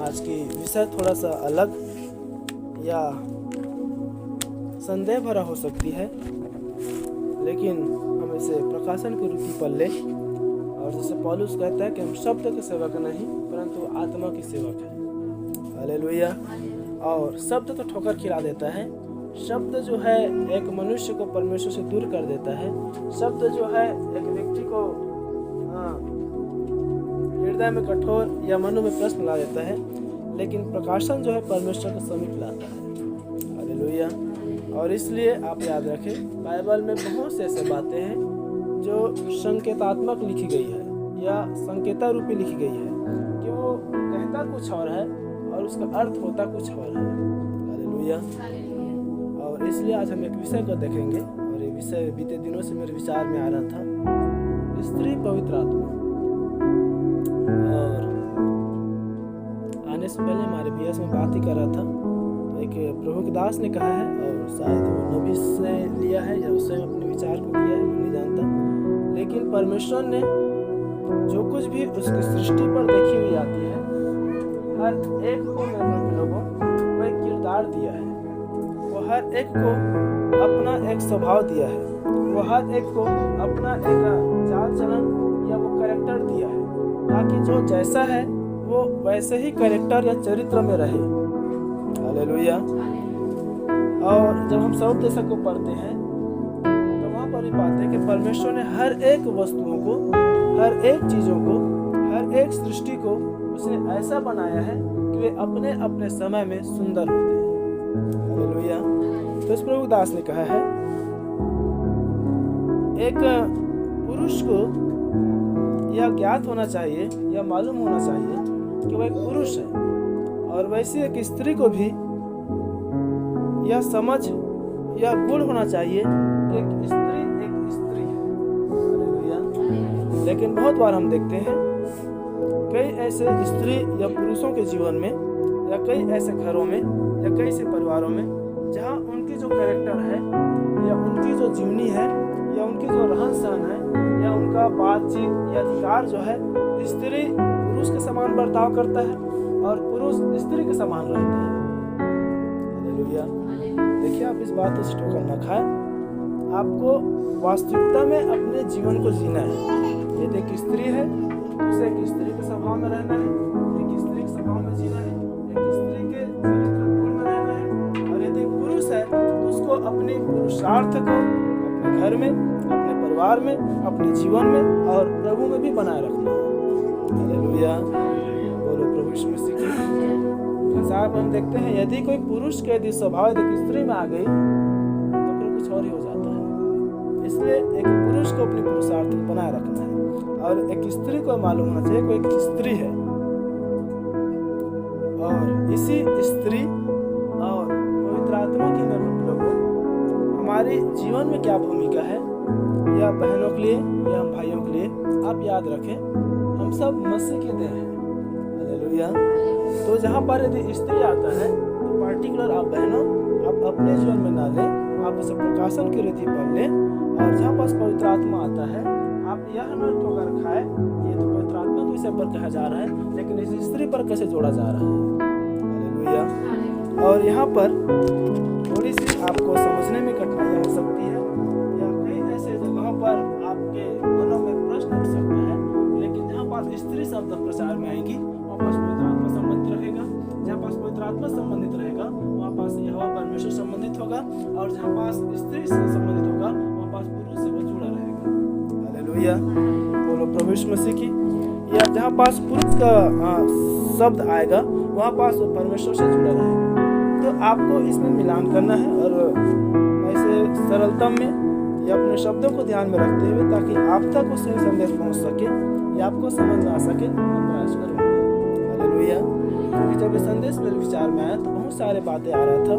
आज की विषय थोड़ा सा अलग या संदेह भरा हो सकती है, लेकिन हम इसे प्रकाशन के रूप में पढ़ लें। और जैसे पौलुस कहता है कि हम शब्द के सेवक नहीं परंतु आत्मा की सेवक हैं। हालेलुया। और शब्द तो ठोकर खिला देता है, शब्द जो है एक मनुष्य को परमेश्वर से दूर कर देता है, शब्द जो है एक व्यक्ति को हृदय में कठोर या मनो में प्रश्न ला देता है, लेकिन प्रकाशन जो है परमेश्वर के समीप लाता है। हालेलुया। और इसलिए आप याद रखें, बाइबल में बहुत से ऐसे बातें हैं जो संकेतात्मक लिखी गई है या संकेता रूपी लिखी गई है कि वो कहता कुछ और है और उसका अर्थ होता कुछ और है। हालेलुया। और इसलिए आज हम एक विषय को देखेंगे, और ये विषय बीते दिनों से मेरे विचार में आ रहा था, स्त्री पवित्र आत्मा। और आने से पहले हमारे बीएस में बात ही कर रहा था, तो एक प्रभु के दास ने कहा है, और शायद वो नबी से लिया है या उससे अपने विचार को किया है, मैं नहीं जानता, लेकिन परमेश्वर ने जो कुछ भी उसकी सृष्टि पर देखी हुई आती है, हर एक को मेरे लोगों को एक किरदार दिया है, वो हर एक को अपना एक स्वभाव दिया है, वो हर एक को अपना एक चाल चलन या वो कैरेक्टर दिया है, ताकि जो जैसा है वो वैसे ही कैरेक्टर या चरित्र में रहे। हालेलुया। और जब हम सब देशों को पढ़ते हैं तो वहाँ पर भी पाते हैं कि परमेश्वर ने हर एक वस्तुओं को, हर एक चीज़ों को, हर एक सृष्टि को उसने ऐसा बनाया है कि वे अपने अपने समय में सुंदर होते हैं। हालेलुया। तो इस प्रभु दास ने कहा है, एक पुरुष को यह ज्ञात होना चाहिए या मालूम होना चाहिए कि वह एक पुरुष है, और वैसे एक स्त्री को भी यह समझ या गुण होना चाहिए कि एक स्त्री है। हालेलुया। लेकिन बहुत बार हम देखते हैं कई ऐसे स्त्री या पुरुषों के जीवन में या कई ऐसे घरों में या कई ऐसे परिवारों में जहाँ उनकी जो कैरेक्टर है या उनकी जो जीवनी है या उनकी जो रहन सहन है या उनका बातचीत या अधिकार जो है, स्त्री पुरुष के समान बर्ताव करता है और पुरुष स्त्री के समान रहता है। हालेलुया। देखिए, आप इस बात से ठोकर न खाएं, आपको वास्तविकता में अपने जीवन को जीना है। यदि एक स्त्री है तो उसे एक स्त्री के स्वभाव में रहना है, एक स्त्री के स्वभाव में जीना है, एक स्त्री के चरित्र गुण में रहना है। और यदि पुरुष है तो उसको अपने पुरुषार्थ को अपने घर में, अपने परिवार में, अपने जीवन में और प्रभु में भी बनाए रखना है। हालेलुया। बोलो प्रभु यीशु मसीह की। संसार में हम देखते हैं, यदि कोई पुरुष के यदि स्वभाव यदि स्त्री में आ गई तो फिर कुछ और ही हो जाता है। इसलिए एक पुरुष को अपने पुरुषार्थ को बनाए रखना है, और एक स्त्री को मालूम होना चाहिए कोई एक स्त्री है, और इसी स्त्री और पवित्र आत्मा की लोगों हमारे जीवन में क्या भूमिका है, या बहनों के लिए या हम भाइयों के लिए। आप याद रखें, हम सब मसीह के देह हैं। हालेलुया। तो जहाँ पर यदि स्त्री आता है तो पार्टिकुलर आप बहनों, आप अपने जीवन में ना लें, आप इसे प्रकाशन की रीति पढ़ लें। और जहाँ पास पवित्र आत्मा आता है, आप यह न ठोकर खाए, ये तो पवित्र आत्मा के विषय पर कहा जा रहा है, लेकिन इस स्त्री पर कैसे जोड़ा जा रहा है। हालेलुया। और यहाँ पर थोड़ी सी आपको समझने में कठिनाइयाँ हो सकती है, या कई ऐसे जगहों पर आपके मनों में प्रश्न उठ सकता है, लेकिन जहाँ पास स्त्री शब्द प्रचार में आएगी वहाँ पास पवित्र आत्मा संबंधित रहेगा, जहाँ पास पवित्र आत्मा संबंधित रहेगा वहाँ पास यहोवा परमेश्वर संबंधित होगा, और जहाँ पास स्त्री से संबंधित होगा वहाँ पास पुरुष से वो जुड़ा रहेगा। हालेलुया। बोलो प्रभु यीशु मसीह की। या जहाँ पास पुरुष का शब्द आएगा वहाँ पास वो परमेश्वर से जुड़ा रहेगा। तो आपको इसमें मिलान करना है, और ऐसे सरलता में या अपने शब्दों को ध्यान में रखते हुए, ताकि आप तक वो सही संदेश पहुँच सके या आपको समझ में आ सके, हम प्रयास करेंगे। हालेलुया। क्योंकि जब ये संदेश मेरे विचार में आया तो बहुत सारे बातें आ रहा था,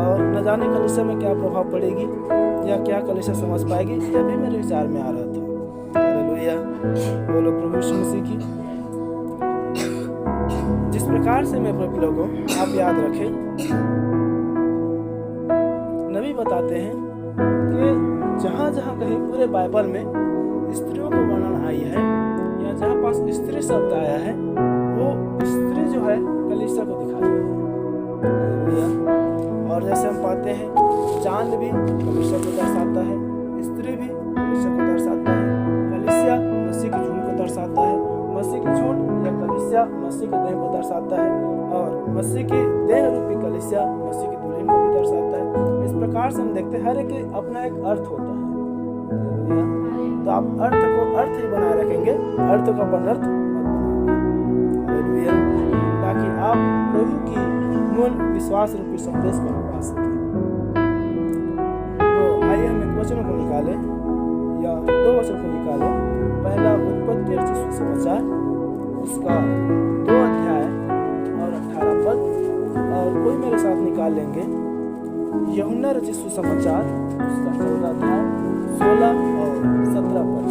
और न जाने कलीसिया में क्या प्रभाव पड़ेगी या क्या कलीसिया समझ पाएगी, यह भी मेरे विचार में आ रहा था। हालेलुया। बोलो प्रभु यीशु मसीह की। जिस प्रकार से मैं प्रभु लोगों, आप याद रखें, नबी बताते हैं कि जहाँ जहाँ कहीं पूरे बाइबल में स्त्रियों को वर्णन आई है, या जहाँ पास स्त्री शब्द आया है, वो स्त्री जो है भविष्य को दिखाई है। हालेलुया। और जैसे हम पाते हैं चांद भी भविष्य को दर्शाता है, स्त्री भी भविष्य को दर्शाता है, कलीसिया मसीह की झूठ को दर्शाता है, मसीह की झूठ या कलीसिया मसीह के देह को दर्शाता है, और मसीह की देह रूपी कलीसिया मसीह की दुल्हन को भी दर्शाता है। इस प्रकार से हम देखते हैं हर एक अपना एक अर्थ होता है। तो आप अर्थ को अर्थ ही बनाए रखेंगे, अर्थ को अनर्थ मत बनाइए, ताकि आप प्रभु की मूल विश्वास रूपी संदेश को पा सकें। तो आइए हम एक वचन को निकालें या दो वचन को निकालें। पहला उत्पत्ति रचित सुसमाचार, उसका 2 अध्याय और 18 पद, और कोई मेरे साथ निकाल लेंगे यूहन्ना रचित सुसमाचार, उसका 14 अध्याय 16 और 17 पद।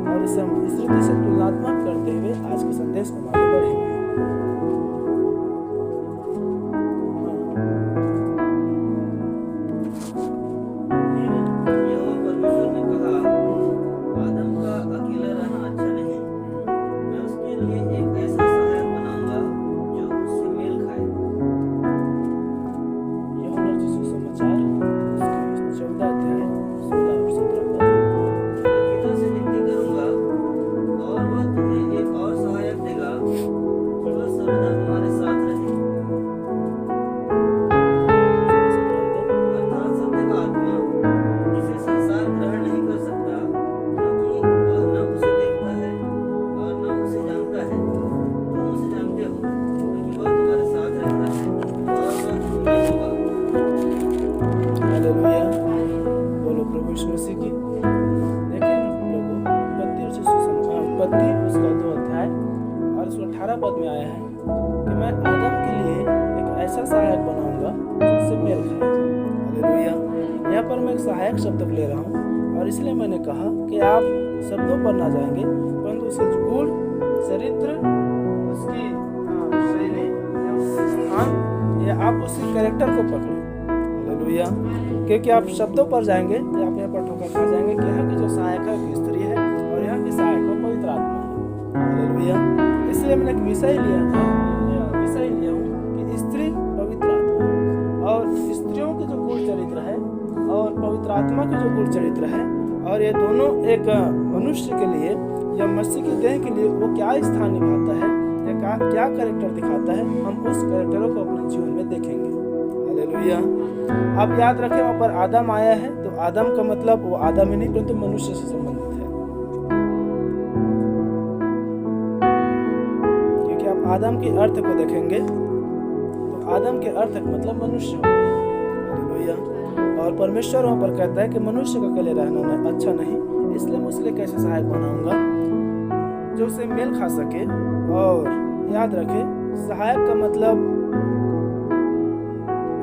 और इसे हम इस रीति से तुलनात्मक करते हुए आज के संदेश को आगे बढ़ेंगे। उसका 2 अध्याय और उसका 18 पद में आया है कि मैं आदम के लिए एक ऐसा सहायक बनाऊंगा जिससे मेल खाए। हालेलुया। यहाँ पर मैं एक सहायक शब्द ले रहा हूँ, और इसलिए मैंने कहा कि आप शब्दों पर ना जाएंगे, परंतु उसके गुण, चरित्र, उसकी शैली या उसका स्थान, या आप उसके कैरेक्टर को पकड़ें। हालेलुया। क्योंकि आप शब्दों पर जाएंगे तो आप यहाँ पर ठोकर खा जाएंगे कि यहाँ की जो सहायक है वो स्त्री है और यहाँ की सहायक है पवित्र आत्मा है। हालेलुया। इसलिए मैंने एक विषय लिया था, विषय लिया हूँ कि स्त्री पवित्र आत्मा, और स्त्रियों के जो गुण चरित्र है और पवित्र आत्मा के जो गुण चरित्र है, और ये दोनों एक मनुष्य के लिए या मसीह के देह के लिए वो क्या स्थान निभाता है या क्या कैरेक्टर दिखाता है, हम उस कैरेक्टरों को अपने जीवन में देखेंगे। हालेलुया। आप याद रखें वहाँ पर आदम आया है, तो आदम का मतलब वो आदम ही नहीं परंतु मनुष्य से संबंधित है, क्योंकि आप आदम के अर्थ को देखेंगे तो आदम के अर्थ का मतलब मनुष्य होता है। हालेलुया। और परमेश्वर वहाँ पर कहता है कि मनुष्य का अकेले रहना अच्छा नहीं, इसलिए मैं उसके लिए कैसे सहायक बनाऊंगा जो उसे मेल खा सके। और याद रखे सहायक का मतलब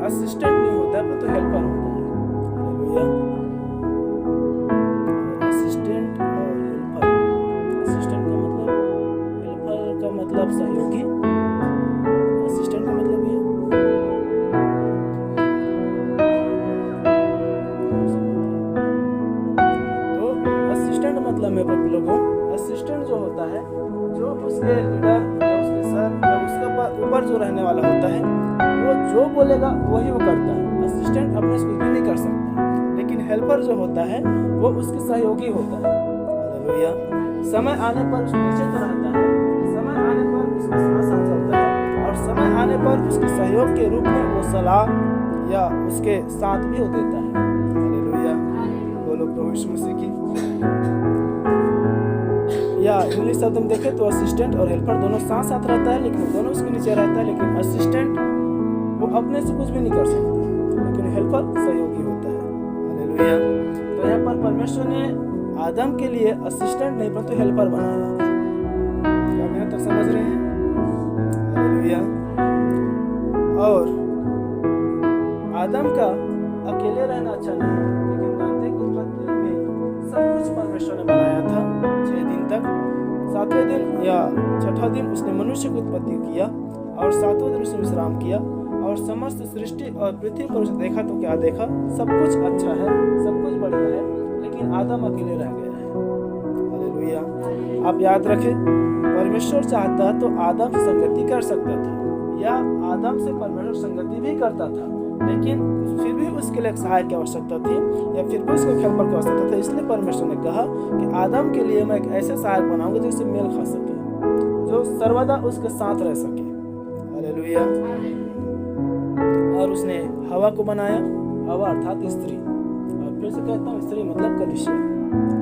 असिस्टेंट नहीं होता है तो हेल्पर होता है। हालेलुया। असिस्टेंट और हेल्पर, असिस्टेंट का मतलब, हेल्पर का मतलब सहयोगी, असिस्टेंट का मतलब ये। तो असिस्टेंट मतलब मेरे लोगों, असिस्टेंट जो होता है जो उसके लीडर या उसके सर या उसके ऊपर जो रहने वाला होता है वो जो बोलेगा वही वो करता है। असिस्टेंट अपने से कुछ भी नहीं कर सकता, लेकिन हेल्पर जो होता है वो उसके सहयोगी होता है। हालेलुया। समय आने पर उसके नीचे तो रहता है, समय आने पर उसके साथ चलता है, और समय आने पर उसके सहयोग के रूप में वो सलाह या उसके साथ भी हो देता है। हालेलुया। बोलो प्रभु यीशु मसीह की। या इंग्लिश शब्द में देखें तो असिस्टेंट और हेल्पर दोनों साथ साथ रहता है, लेकिन दोनों उसके नीचे रहता है। लेकिन असिस्टेंट वो अपने से कुछ भी नहीं कर सकता, लेकिन हेल्पर सहयोगी होता है। हालेलुया। तो यहाँ पर परमेश्वर ने आदम के लिए असिस्टेंट नहीं परंतु हेल्पर बनाया। क्या आप यहाँ तक समझ रहे हैं? हालेलुया। और आदम का अकेले रहना अच्छा नहीं, लेकिन जानते हैं कि उत्पत्ति में सब कुछ परमेश्वर ने बनाया था 6 दिन तक। 7वें दिन या 6ठा दिन उसने मनुष्य की उत्पत्ति किया, और 7वें दिन उसने विश्राम किया, और समस्त सृष्टि और पृथ्वी पर उसे देखा तो क्या देखा, सब कुछ अच्छा है, सब कुछ बढ़िया है, लेकिन आदम अकेले रह गया है। हालेलुया। आप याद रखें परमेश्वर चाहता तो आदम से संगति कर सकता था, या आदम से परमेश्वर संगति भी करता था, लेकिन फिर भी उसके लिए एक सहायक की आवश्यकता थी, या फिर भी उसको हेल्पर की आवश्यकता था। इसलिए परमेश्वर ने कहा कि आदम के लिए मैं एक ऐसे सहायक बनाऊंगा जिससे मेल खा सके, जो सर्वदा उसके साथ रह सके। हालेलुया। और उसने हवा को बनाया, हवा अर्थात स्त्री, और फिर से कहता हूँ स्त्री मतलब कलीसिया।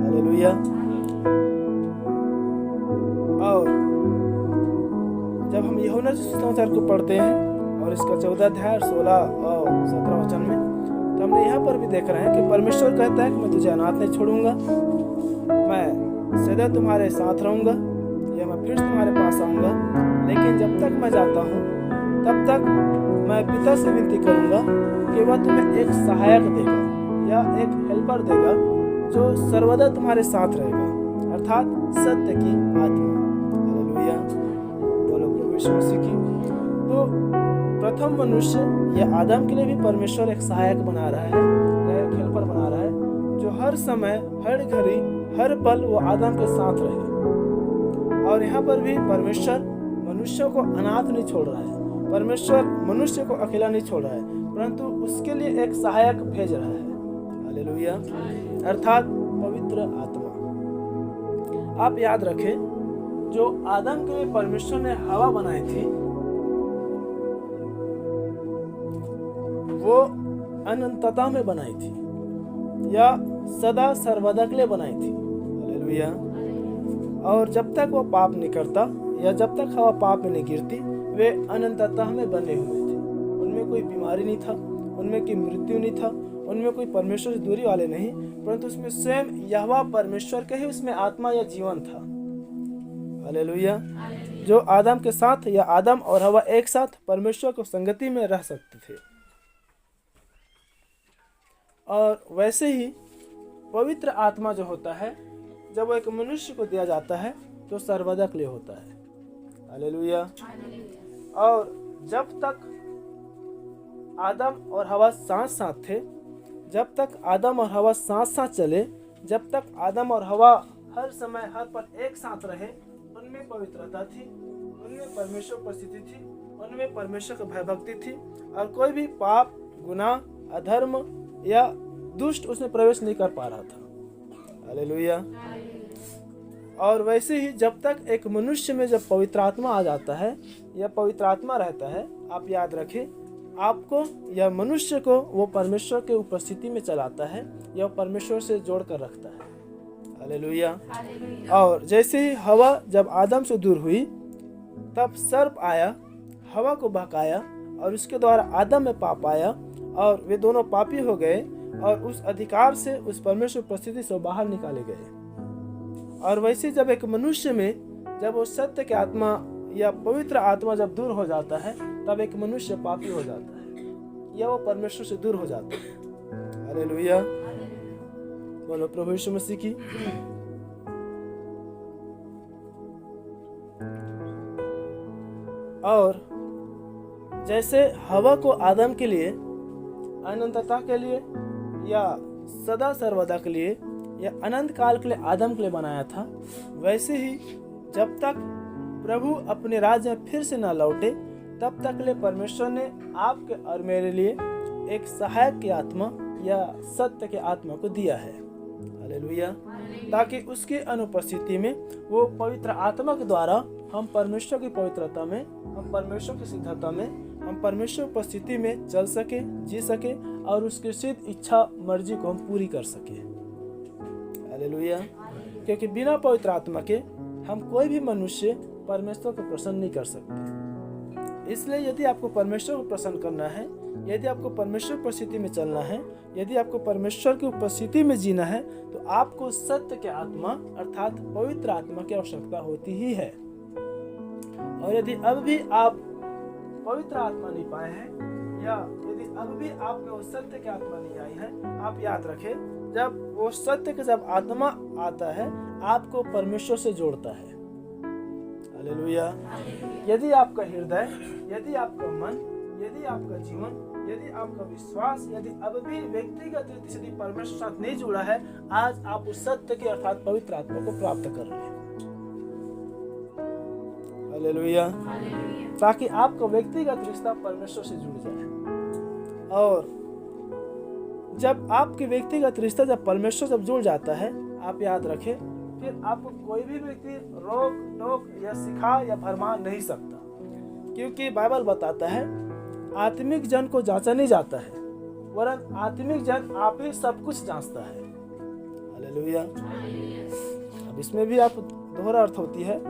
हालेलुया। और जब हम यूहन्ना सुसमाचार को पढ़ते हैं और इसका 14 अध्याय 16 और 17 वचन में, तो हमने यहाँ पर भी देख रहे हैं कि परमेश्वर कहता है कि मैं तुझे अनाथ नहीं छोड़ूंगा, मैं सदा तुम्हारे साथ रहूंगा, या मैं फिर तुम्हारे पास आऊंगा, लेकिन जब तक मैं जाता हूँ तब तक मैं पिता से विनती करूंगा कि वह तुम्हें एक सहायक देगा या एक हेल्पर देगा जो सर्वदा तुम्हारे साथ रहेगा, अर्थात सत्य की आत्मा। हालेलुया। बोलो प्रभु यीशु मसीह की। तो प्रथम मनुष्य या आदम के लिए भी परमेश्वर एक सहायक बना रहा है, एक हेल्पर बना रहा है, जो हर समय, हर घड़ी, हर पल वो आदम के साथ रहे। और यहाँ पर भी परमेश्वर मनुष्य को अनाथ नहीं छोड़ रहा है, परमेश्वर मनुष्य को अकेला नहीं छोड़ रहा है, परंतु उसके लिए एक सहायक भेज रहा है। हालेलुया। अर्थात पवित्र आत्मा। आप याद रखें, जो आदम के लिए परमेश्वर ने हवा बनाई थी, वो अनंतता में बनाई थी या सदा सर्वदा के लिए बनाई थी। हालेलुया। और जब तक वो पाप नहीं करता या जब तक हवा पाप में नहीं गिरती, वे अनंतता में बने हुए थे। उनमें कोई बीमारी नहीं था, उनमें कोई मृत्यु नहीं था, उनमें कोई परमेश्वर से दूरी वाले नहीं, परंतु उसमें स्वयं यहोवा परमेश्वर के ही उसमें आत्मा या जीवन था। हालेलुया। जो आदम के साथ या आदम और हवा एक साथ परमेश्वर को संगति में रह सकते थे। और वैसे ही पवित्र आत्मा जो होता है, जब वो एक मनुष्य को दिया जाता है तो सर्वदा के लिए होता है। हालेलुया। और जब तक आदम और हवा साथ साथ थे, जब तक आदम और हवा साथ साथ चले, जब तक आदम और हवा हर समय हर पल एक साथ रहे, उनमें पवित्रता थी, उनमें परमेश्वर उपस्थिति थी, उनमें परमेश्वर की भयभक्ति थी, और कोई भी पाप, गुनाह, अधर्म या दुष्ट उसमें प्रवेश नहीं कर पा रहा था। हालेलुया। और वैसे ही जब तक एक मनुष्य में जब पवित्र आत्मा आ जाता है या पवित्र आत्मा रहता है, आप याद रखें, आपको या मनुष्य को वो परमेश्वर के उपस्थिति में चलाता है या परमेश्वर से जोड़ कर रखता है। हालेलुया। और जैसे ही हवा जब आदम से दूर हुई, तब सर्प आया, हवा को बहकाया, और उसके द्वारा आदम में पाप आया, और वे दोनों पापी हो गए, और उस अधिकार से, उस परमेश्वर उपस्थिति से बाहर निकाले गए। और वैसे जब एक मनुष्य में जब वो सत्य की आत्मा या पवित्र आत्मा जब दूर हो जाता है, तब एक मनुष्य पापी हो जाता है या वो परमेश्वर से दूर हो जाता है। हालेलुया। बोलो प्रभु यीशु मसीह की। और जैसे हवा को आदम के लिए अनंतता के लिए या सदा सर्वदा के लिए या अनंत काल के लिए आदम के लिए बनाया था, वैसे ही जब तक प्रभु अपने राज्य में फिर से न लौटे, तब तक के लिए परमेश्वर ने आपके और मेरे लिए एक सहायक की आत्मा या सत्य के आत्मा को दिया है। हालेलुया। ताकि उसकी अनुपस्थिति में वो पवित्र आत्मा के द्वारा हम परमेश्वर की पवित्रता में, हम परमेश्वर की सिद्धता में, हम परमेश्वर उपस्थिति में चल सके, जी सके, और उसकी सिद्ध इच्छा मर्जी को हम पूरी कर सके। हालेलुया। क्योंकि बिना पवित्र आत्मा के हम कोई भी मनुष्य परमेश्वर को प्रसन्न नहीं कर सकते। इसलिए यदि आपको परमेश्वर को प्रसन्न करना है, यदि आपको परमेश्वर उपस्थिति में चलना है, यदि आपको परमेश्वर की उपस्थिति में जीना है, तो आपको सत्य के आत्मा अर्थात पवित्र आत्मा की आवश्यकता होती ही है। और यदि अब भी आप पवित्र आत्मा नहीं पाए हैं, या यदि अब भी आप में वो सत्य की आत्मा नहीं आई है, आप याद रखें, जब वो सत्य का जब आत्मा आता है, आपको परमेश्वर से जोड़ता है। हालेलुया। यदि आपका हृदय, यदि आपका मन, यदि आपका जीवन, यदि आपका विश्वास, यदि अब भी व्यक्तिगत रीति से परमेश्वर साथ नहीं जुड़ा है, आज आप उस सत्य के अर्थात पवित्र आत्मा को प्राप्त कर रहे हैं। हालेलुया। ताकि आपका व्यक्तिगत रिश्ता परमेश्वर से जुड़ जाए। और जब आपके व्यक्तिगत रिश्ता जब परमेश्वर से जुड़ जाता है, आप याद रखें, फिर आपको कोई भी व्यक्ति रोक टोक या सिखा या भरमा नहीं सकता। क्योंकि बाइबल बताता है आत्मिक जन को जांचा नहीं जाता है, वरन आत्मिक जन आप ही सब कुछ जांचता है। हालेलुया। अब इसमें भी आप दोहरा अर्थ होती है।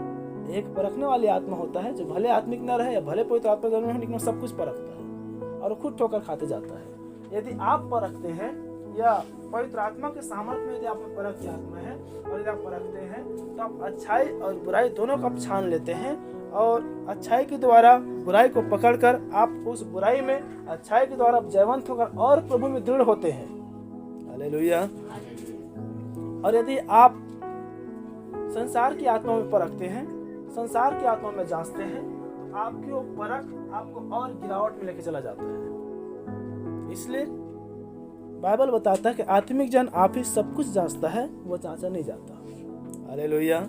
एक परखने वाली आत्मा होता है जो भले आत्मिक न रहे या भले पवित्र आत्मा जन्म हो, लेकिन सब कुछ परखता है और खुद ठोकर खाते जाता है। यदि आप परखते हैं या पवित्र आत्मा के सामर्थ्य में यदि आप में परख की आत्मा है और यदि आप परखते हैं, तो आप अच्छाई और बुराई दोनों को आप छान लेते हैं और अच्छाई के द्वारा बुराई को पकड़कर आप उस बुराई में अच्छाई के द्वारा जयवंत होकर और प्रभु में दृढ़ होते हैं। हालेलुया। और यदि आप संसार की आत्मा में परखते हैं, संसार की आत्मा में जांचते हैं, तो आपकी वो परख आपको और गिरावट में लेके चला जाता है। इसलिए बाइबल बताता है कि आत्मिक जन आप ही सब कुछ जांचता है, वो जांचा नहीं जाता। हालेलुया।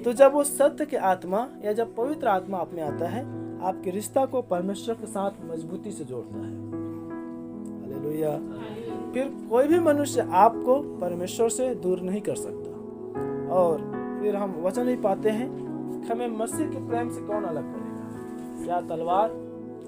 तो जब वो सत्य की आत्मा या जब पवित्र आत्मा आप में आता है, आपके रिश्ता को परमेश्वर के साथ मजबूती से जोड़ता है। हालेलुया। फिर कोई भी मनुष्य आपको परमेश्वर से दूर नहीं कर सकता। और फिर हम वचन ही पाते हैं कि हमें मसीह के प्रेम से कौन अलग करेगा। क्या तलवार,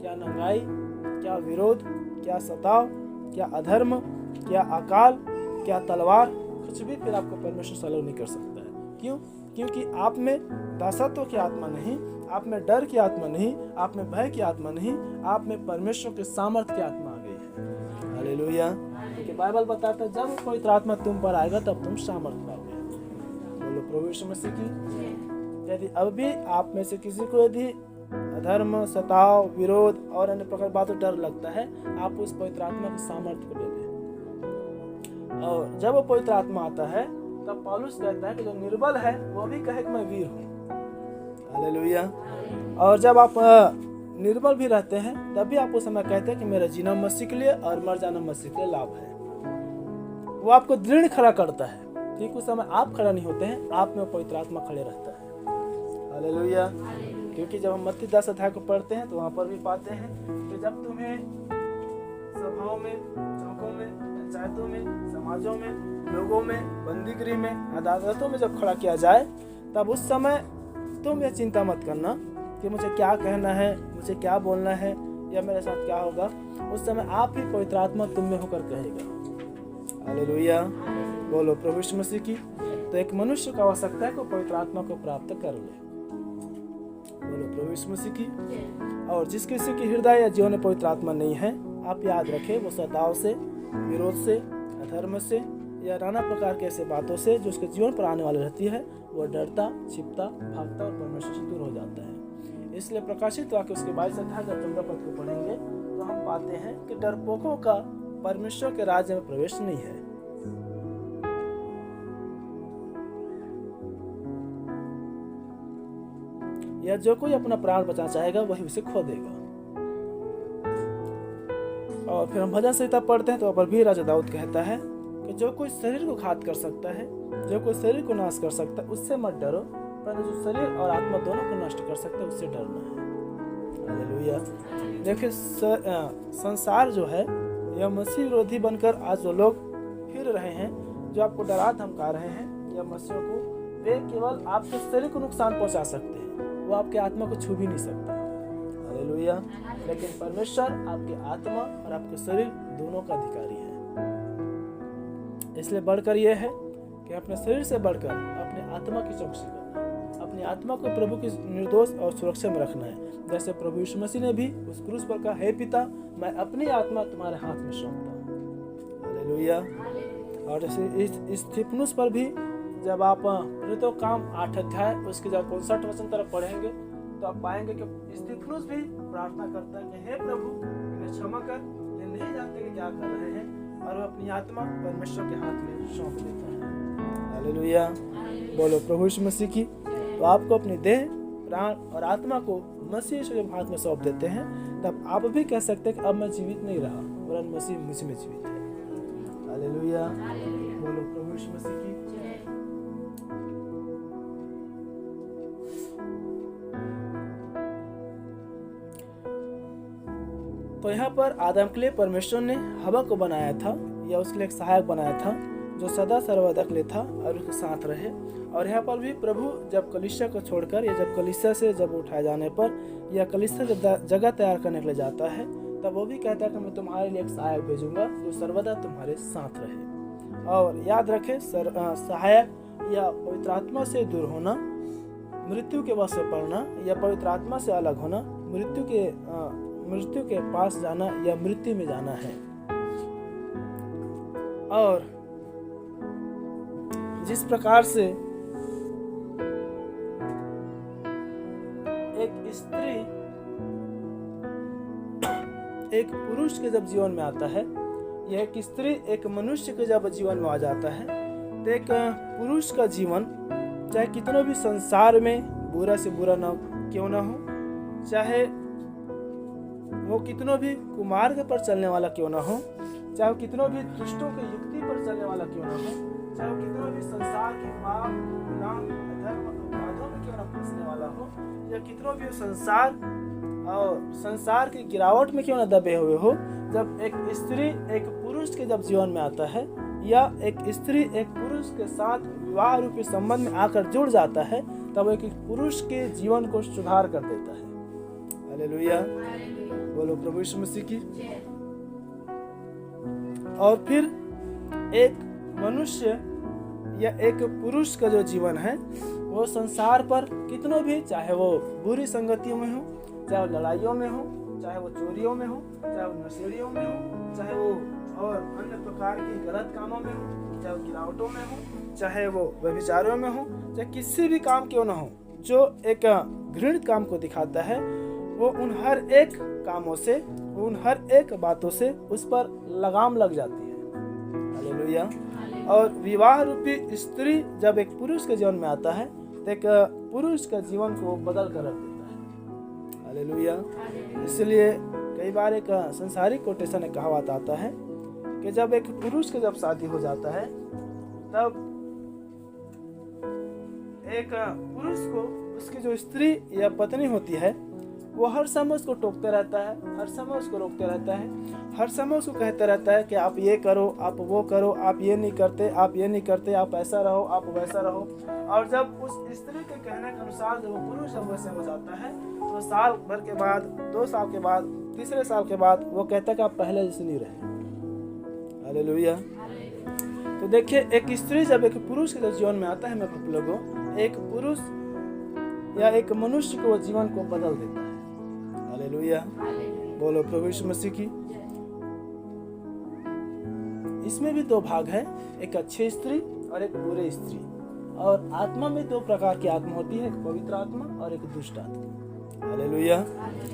क्या नंगाई, क्या विरोध, क्या सताव, क्या अधर्म, क्या अकाल, क्या तलवार, कुछ भी फिर आपको परमेश्वर से अलग नहीं कर सकता है। क्यों? क्योंकि आप में दासत्व की आत्मा नहीं, आप में डर की आत्मा नहीं, आप में भय की आत्मा नहीं, आप में परमेश्वर के सामर्थ्य की आत्मा आ गई है। हालेलुया। क्योंकि बाइबल बताता है जब पवित्र आत्मा तुम पर आएगा तब तुम सामर्थ्य पाओगे। बोलो प्रभु यीशु मसीह की। यदि अब भी आप में से किसी को यदि अधर्म, सताव, विरोध और अन्य प्रकार बातों डर लगता है, आप उस पवित्र आत्मा के सामर्थ्य को ले लें। और जब वो पवित्र आत्मा आता है तब पौलुस कहता है कि जो निर्बल है वो भी कहे कि मैं वीर हूँ। हालेलुया। और जब आप निर्बल भी रहते हैं तब भी आप उस समय कहते हैं कि मेरा जीना मसीह के लिए और मर जाना मसीह के लिए लाभ है। वो आपको दृढ़ खड़ा करता है, क्योंकि उस समय आप खड़ा नहीं होते हैं, आप में पवित्र आत्मा खड़े रहता है। हालेलुया। क्योंकि जब हम मत्ती 10 अध्याय को पढ़ते हैं तो वहाँ पर भी पाते हैं कि जब तुम्हें सभाओं में, चौकों में, पंचायतों में, समाजों में, लोगों में, बंदीगृह में, अदालतों में जब खड़ा किया जाए, तब उस समय तुम ये चिंता मत करना कि मुझे क्या कहना है, मुझे क्या बोलना है या मेरे साथ क्या होगा। उस समय आप ही पवित्र आत्मा तुम में होकर कहेगा। हालेलुया। बोलो प्रभु यीशु मसीह की। तो एक मनुष्य को आवश्यकता है कि पवित्र आत्मा को प्राप्त कर ले। बोलो प्रभु यीशु मसीह की। और जिस किसी की हृदय या जीवन में पवित्र आत्मा नहीं है, आप याद रखें वो सताव से, विरोध से, अधर्म से या नाना प्रकार के ऐसे बातों से जो उसके जीवन पर आने वाली रहती है, वो डरता, छिपता, भागता और परमेश्वर से दूर हो जाता है। इसलिए प्रकाशित वाक्य उसके 22 अध्याय 15 पद को पढ़ेंगे तो हम पाते हैं कि डरपोकों का परमेश्वर के राज्य में प्रवेश नहीं है। या जो कोई अपना प्राण बचाना चाहेगा वही उसे खो देगा। और फिर हम भजन संहिता पढ़ते हैं तो वहाँ पर भी राजा दाऊद कहता है कि जो कोई शरीर को घात कर सकता है, जो कोई शरीर को नाश कर सकता है, उससे मत डरो, पर जो शरीर और आत्मा दोनों को नष्ट कर सकता है उससे डरना है। हालेलुया। देखिए संसार जो है यह मसीह विरोधी बनकर आज जो लोग फिर रहे हैं, जो आपको डरा धमका रहे हैं या मसीह को, वे केवल आपके शरीर को नुकसान पहुंचा सकते हैं, वो आपके आत्मा को छू भी नहीं सकता। हालेलुया। लेकिन परमेश्वर आपके आत्मा और आपके शरीर दोनों का अधिकारी है। इसलिए बढ़कर यह है कि अपने शरीर से बढ़कर अपने आत्मा की चौकसी करना है, अपनी आत्मा को प्रभु की निर्दोष और सुरक्षा में रखना है। जैसे प्रभु यीशु मसीह ने भी उस क्रूस पर कहा, हे पिता मैं अपनी आत्मा तुम्हारे हाथ में सौंपता हूँ। हालेलुया। और जैसे स्तिफनुस पर भी जब आप प्रेरितों काम 8 अध्याय उसके जब 59 वचन तरफ पढ़ेंगे तो आप पाएंगे कि स्तिफनुस भी प्रार्थना करता है कि हे प्रभु इन्हें क्षमा कर, ये नहीं जानते कि क्या कर रहे हैं, और वो अपनी आत्मा परमेश्वर के हाथ में सौंप देता है। हालेलुया। बोलो प्रभु यीशु मसीह की। तो आपको अपनी देह, प्राण और आत्मा को मसीह यीशु के हाथ में सौंप देते हैं, तब आप भी कह सकते हैं कि अब मैं जीवित नहीं रहा, वरन मसीह मुझ में जीवित है। हालेलुया। बोलो प्रभु यीशु मसीह की। तो यहाँ पर आदम के लिए परमेश्वर ने हवा को बनाया था या उसके लिए एक सहायक बनाया था जो सदा सर्वदा के लिए था और उसके साथ रहे। और यहाँ पर भी प्रभु जब कलीसिया को छोड़कर या जब कलीसिया से जब उठाए जाने पर या कलीसिया जब जगह तैयार करने के लिए जाता है तब वो भी कहता है कि मैं तुम्हारे लिए एक सहायक भेजूंगा जो सर्वदा तुम्हारे साथ रहे। और याद रखें सहायक या पवित्र आत्मा से दूर होना, मृत्यु के वश में पड़ना या पवित्र आत्मा से अलग होना मृत्यु के पास जाना या मृत्यु में जाना है। और जिस प्रकार से एक स्त्री एक पुरुष के जब जीवन में आता है या एक स्त्री एक मनुष्य के जब जीवन में आ जाता है तो एक पुरुष का जीवन चाहे कितना भी संसार में बुरा से बुरा ना क्यों ना हो, चाहे वो कितनों भी कुमार्ग पर चलने वाला क्यों ना हो, चाहे वो कितनों भी दुष्टों की युक्ति पर चलने वाला क्यों ना हो, चाहे वो कितनों भी संसार के पाप गुनाह अधर्म अपराधों में क्यों ना फंसने वाला हो, या कितनों भी संसार की गिरावट में क्यों ना दबे हुए हो, जब एक स्त्री एक पुरुष के जब जीवन में आता है या एक स्त्री एक पुरुष के साथ विवाह रूपी संबंध में आकर जुड़ जाता है तब एक पुरुष के जीवन को सुधार कर देता है। हालेलुया, बोलो प्रभु यीशु मसीह की। और फिर एक मनुष्य या एक पुरुष का जो जीवन है वो संसार पर कितनों भी, चाहे वो बुरी संगतियों में हो, चाहे वो लड़ाइयों में हो, चाहे वो चोरियों में हो, चाहे वो नशेड़ियों में हो, चाहे वो और अन्य प्रकार की गलत कामों में हो, चाहे वो गिरावटों में हो, चाहे वो व्यभिचारों में हो, चाहे किसी भी काम क्यों ना हो जो एक घृणित काम को दिखाता है, वो उन हर एक कामों से, उन हर एक बातों से उस पर लगाम लग जाती है। हालेलुया। और विवाह रूपी स्त्री जब एक पुरुष के जीवन में आता है तो एक पुरुष का जीवन को बदल कर रख देता है। हालेलुया। इसलिए कई बार एक संसारिक कोटेशन में कहावत आता है कि जब एक पुरुष के जब शादी हो जाता है तब एक पुरुष को उसकी जो स्त्री या पत्नी होती है वो हर समय उसको टोकते रहता है, हर समय उसको रोकते रहता है, हर समय उसको कहते रहता है कि आप ये करो, आप वो करो, आप ये नहीं करते, आप ये नहीं करते, आप ऐसा रहो, आप वैसा रहो। और जब उस स्त्री के कहने के अनुसार जब वो पुरुष वैसे हो जाता है तो साल भर के बाद, 2 साल के बाद, तीसरे साल के बाद वो कहता है कि आप पहले जैसे नहीं रहे। हालेलुया। तो देखिए एक स्त्री जब एक पुरुष के जीवन में आता है, मैं लोगों, एक पुरुष या एक मनुष्य को जीवन को बदल देता है। हालेलुया, बोलो प्रभु यीशु मसीह की। इसमें भी 2 भाग है, एक अच्छी स्त्री और एक बुरे स्त्री। और आत्मा में 2 प्रकार की आत्मा होती है, एक पवित्र आत्मा और एक दुष्ट आत्मा। हालेलुया।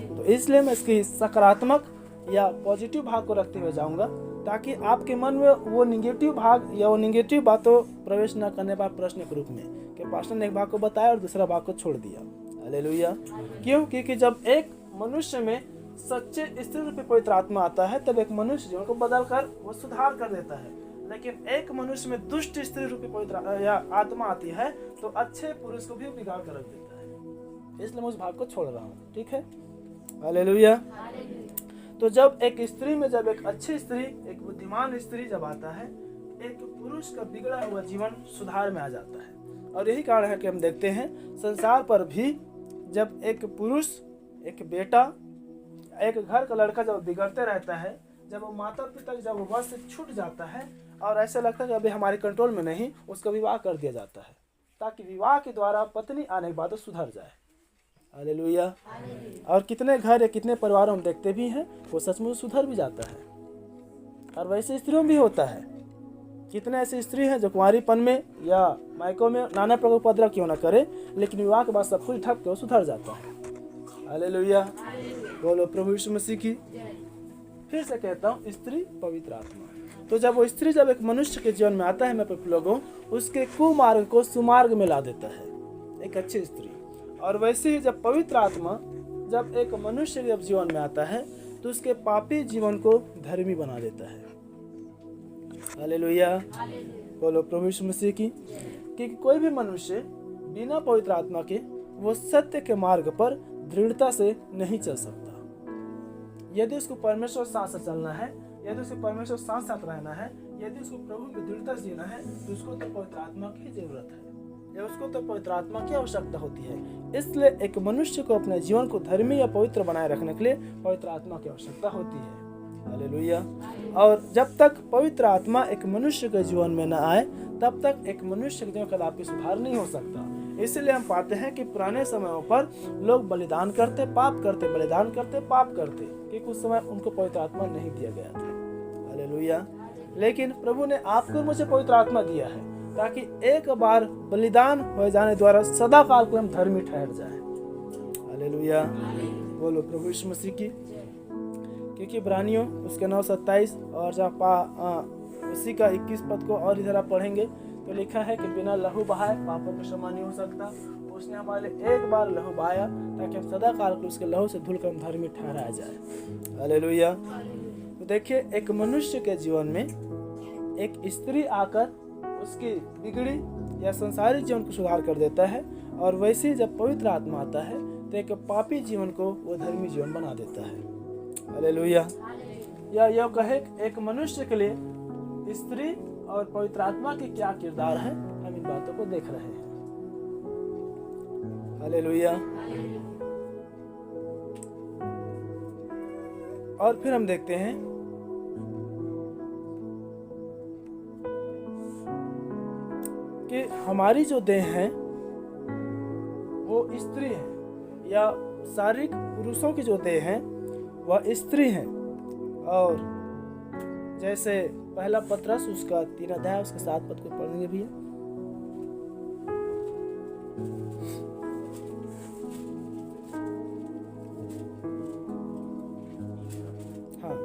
तो इसलिए मैं इसकी सकारात्मक या पॉजिटिव भाग को रखते हुए जाऊंगा ताकि आपके मन में वो निगेटिव भाग या वो निगेटिव बातों प्रवेश न करने पर प्रश्न के रूप में कि पास्टर ने एक भाग को बताया और दूसरा भाग को छोड़ दिया। हालेलुया। क्यों? क्योंकि जब एक मनुष्य में सच्चे स्त्री रूपी पवित्र आत्मा आता है तब एक मनुष्य जीवन को बदल कर वो सुधार कर देता है। लेकिन एक मनुष्य में दुष्ट स्त्री रूपी पवित्र या आत्मा आती है तो अच्छे पुरुष को भी बिगाड़ कर रख देता है। इसलिए मैं उस भाग को छोड़ रहा हूँ, ठीक है। हालेलुया। तो जब एक स्त्री में जब एक अच्छी स्त्री, एक बुद्धिमान स्त्री जब आता है, एक पुरुष का बिगड़ा हुआ जीवन सुधार में आ जाता है। और यही कारण है कि हम देखते हैं संसार पर भी जब एक पुरुष, एक बेटा, एक घर का लड़का जब बिगड़ते रहता है, जब वो माता पिता जब वो वश से छूट जाता है और ऐसा लगता है कि अभी हमारे कंट्रोल में नहीं, उसका विवाह कर दिया जाता है ताकि विवाह के द्वारा पत्नी आने के बाद सुधर जाए। हालेलुया। और कितने घर या कितने परिवारों में देखते भी हैं वो सचमुच सुधर भी जाता है। और वैसे स्त्रियों भी होता है, कितने ऐसी स्त्री हैं जो कुंवारीपन में या मायकों में नाना प्रकार का उपद्रव क्यों ना करे लेकिन विवाह के बाद सब कुछ ढक के सुधर जाता है। हालेलुया, बोलो प्रभु यीशु मसीह की। फिर से कहता हूँ, स्त्री पवित्र आत्मा। तो जब वो स्त्री जब एक मनुष्य के जीवन में आता है, मैं लोगों, उसके कुमार्ग को सुमार्ग में ला देता है, एक अच्छी स्त्री। और वैसे ही जब पवित्र आत्मा जब एक मनुष्य के जीवन में आता है तो उसके पापी जीवन को धर्मी बना देता है। हालेलुया, बोलो प्रभु यीशु मसीह की। कि कोई भी मनुष्य बिना पवित्र आत्मा के वो सत्य के मार्ग पर दृढ़ता से नहीं चल सकता। यदि उसको परमेश्वर साथ साथ चलना है, यदि उसको परमेश्वर साथ साथ रहना है, यदि उसको प्रभु में दृढ़ता से जीना है, तो उसको तो पवित्र आत्मा की जरूरत है, या उसको तो पवित्र आत्मा की आवश्यकता होती है। इसलिए एक मनुष्य को अपने जीवन को धर्मी या पवित्र बनाए रखने के लिए पवित्र आत्मा की आवश्यकता होती है। हालेलुया। और जब तक पवित्र आत्मा एक मनुष्य के जीवन में न आए, तब तक एक मनुष्य के जीवन कदापि सुधार नहीं हो सकता। इसलिए हम पाते हैं कि पुराने समयों पर लोग बलिदान करते, पाप करते, बलिदान करते, पाप करते, कि कुछ समय उनको पवित्र आत्मा नहीं दिया गया था। हालेलुया। लेकिन प्रभु ने आपको मुझे पवित्र आत्मा दिया है, ताकि एक बार बलिदान हो जाने द्वारा सदा काल को हम धर्मी ठहर जाए। हालेलुया। बोलो प्रभु यीशु मसीह की। क्योंकि इब्रानियों उसके 9:27 और जब उसी का 21 पद को और इधर आप पढ़ेंगे तो लिखा है कि बिना लहू बहाए पापों का क्षमा नहीं हो सकता। उसने हमारे एक बार लहू बहाया ताकि हम सदा काल को उसके लहू से धुलकर हम धर्मी ठहराया जाए। हालेलुया। तो देखिए, एक मनुष्य के जीवन में एक स्त्री आकर उसकी बिगड़ी या संसारिक जीवन को सुधार कर देता है, और वैसे ही जब पवित्र आत्मा आता है तो एक पापी जीवन को वो धर्मी जीवन बना देता है। हालेलुया। या यह कहे एक मनुष्य के लिए स्त्री और पवित्र आत्मा के क्या किरदार है, हम इन बातों को देख रहे हैं। हालेलुया। और फिर हम देखते हैं कि हमारी जो देह है वो स्त्री है, या शारीरिक पुरुषों की जो देह है वह स्त्री है। और जैसे पहला पत्रस उसका 3 अध्याय उसके 7 पद को पढ़ेंगे भी। हाँ,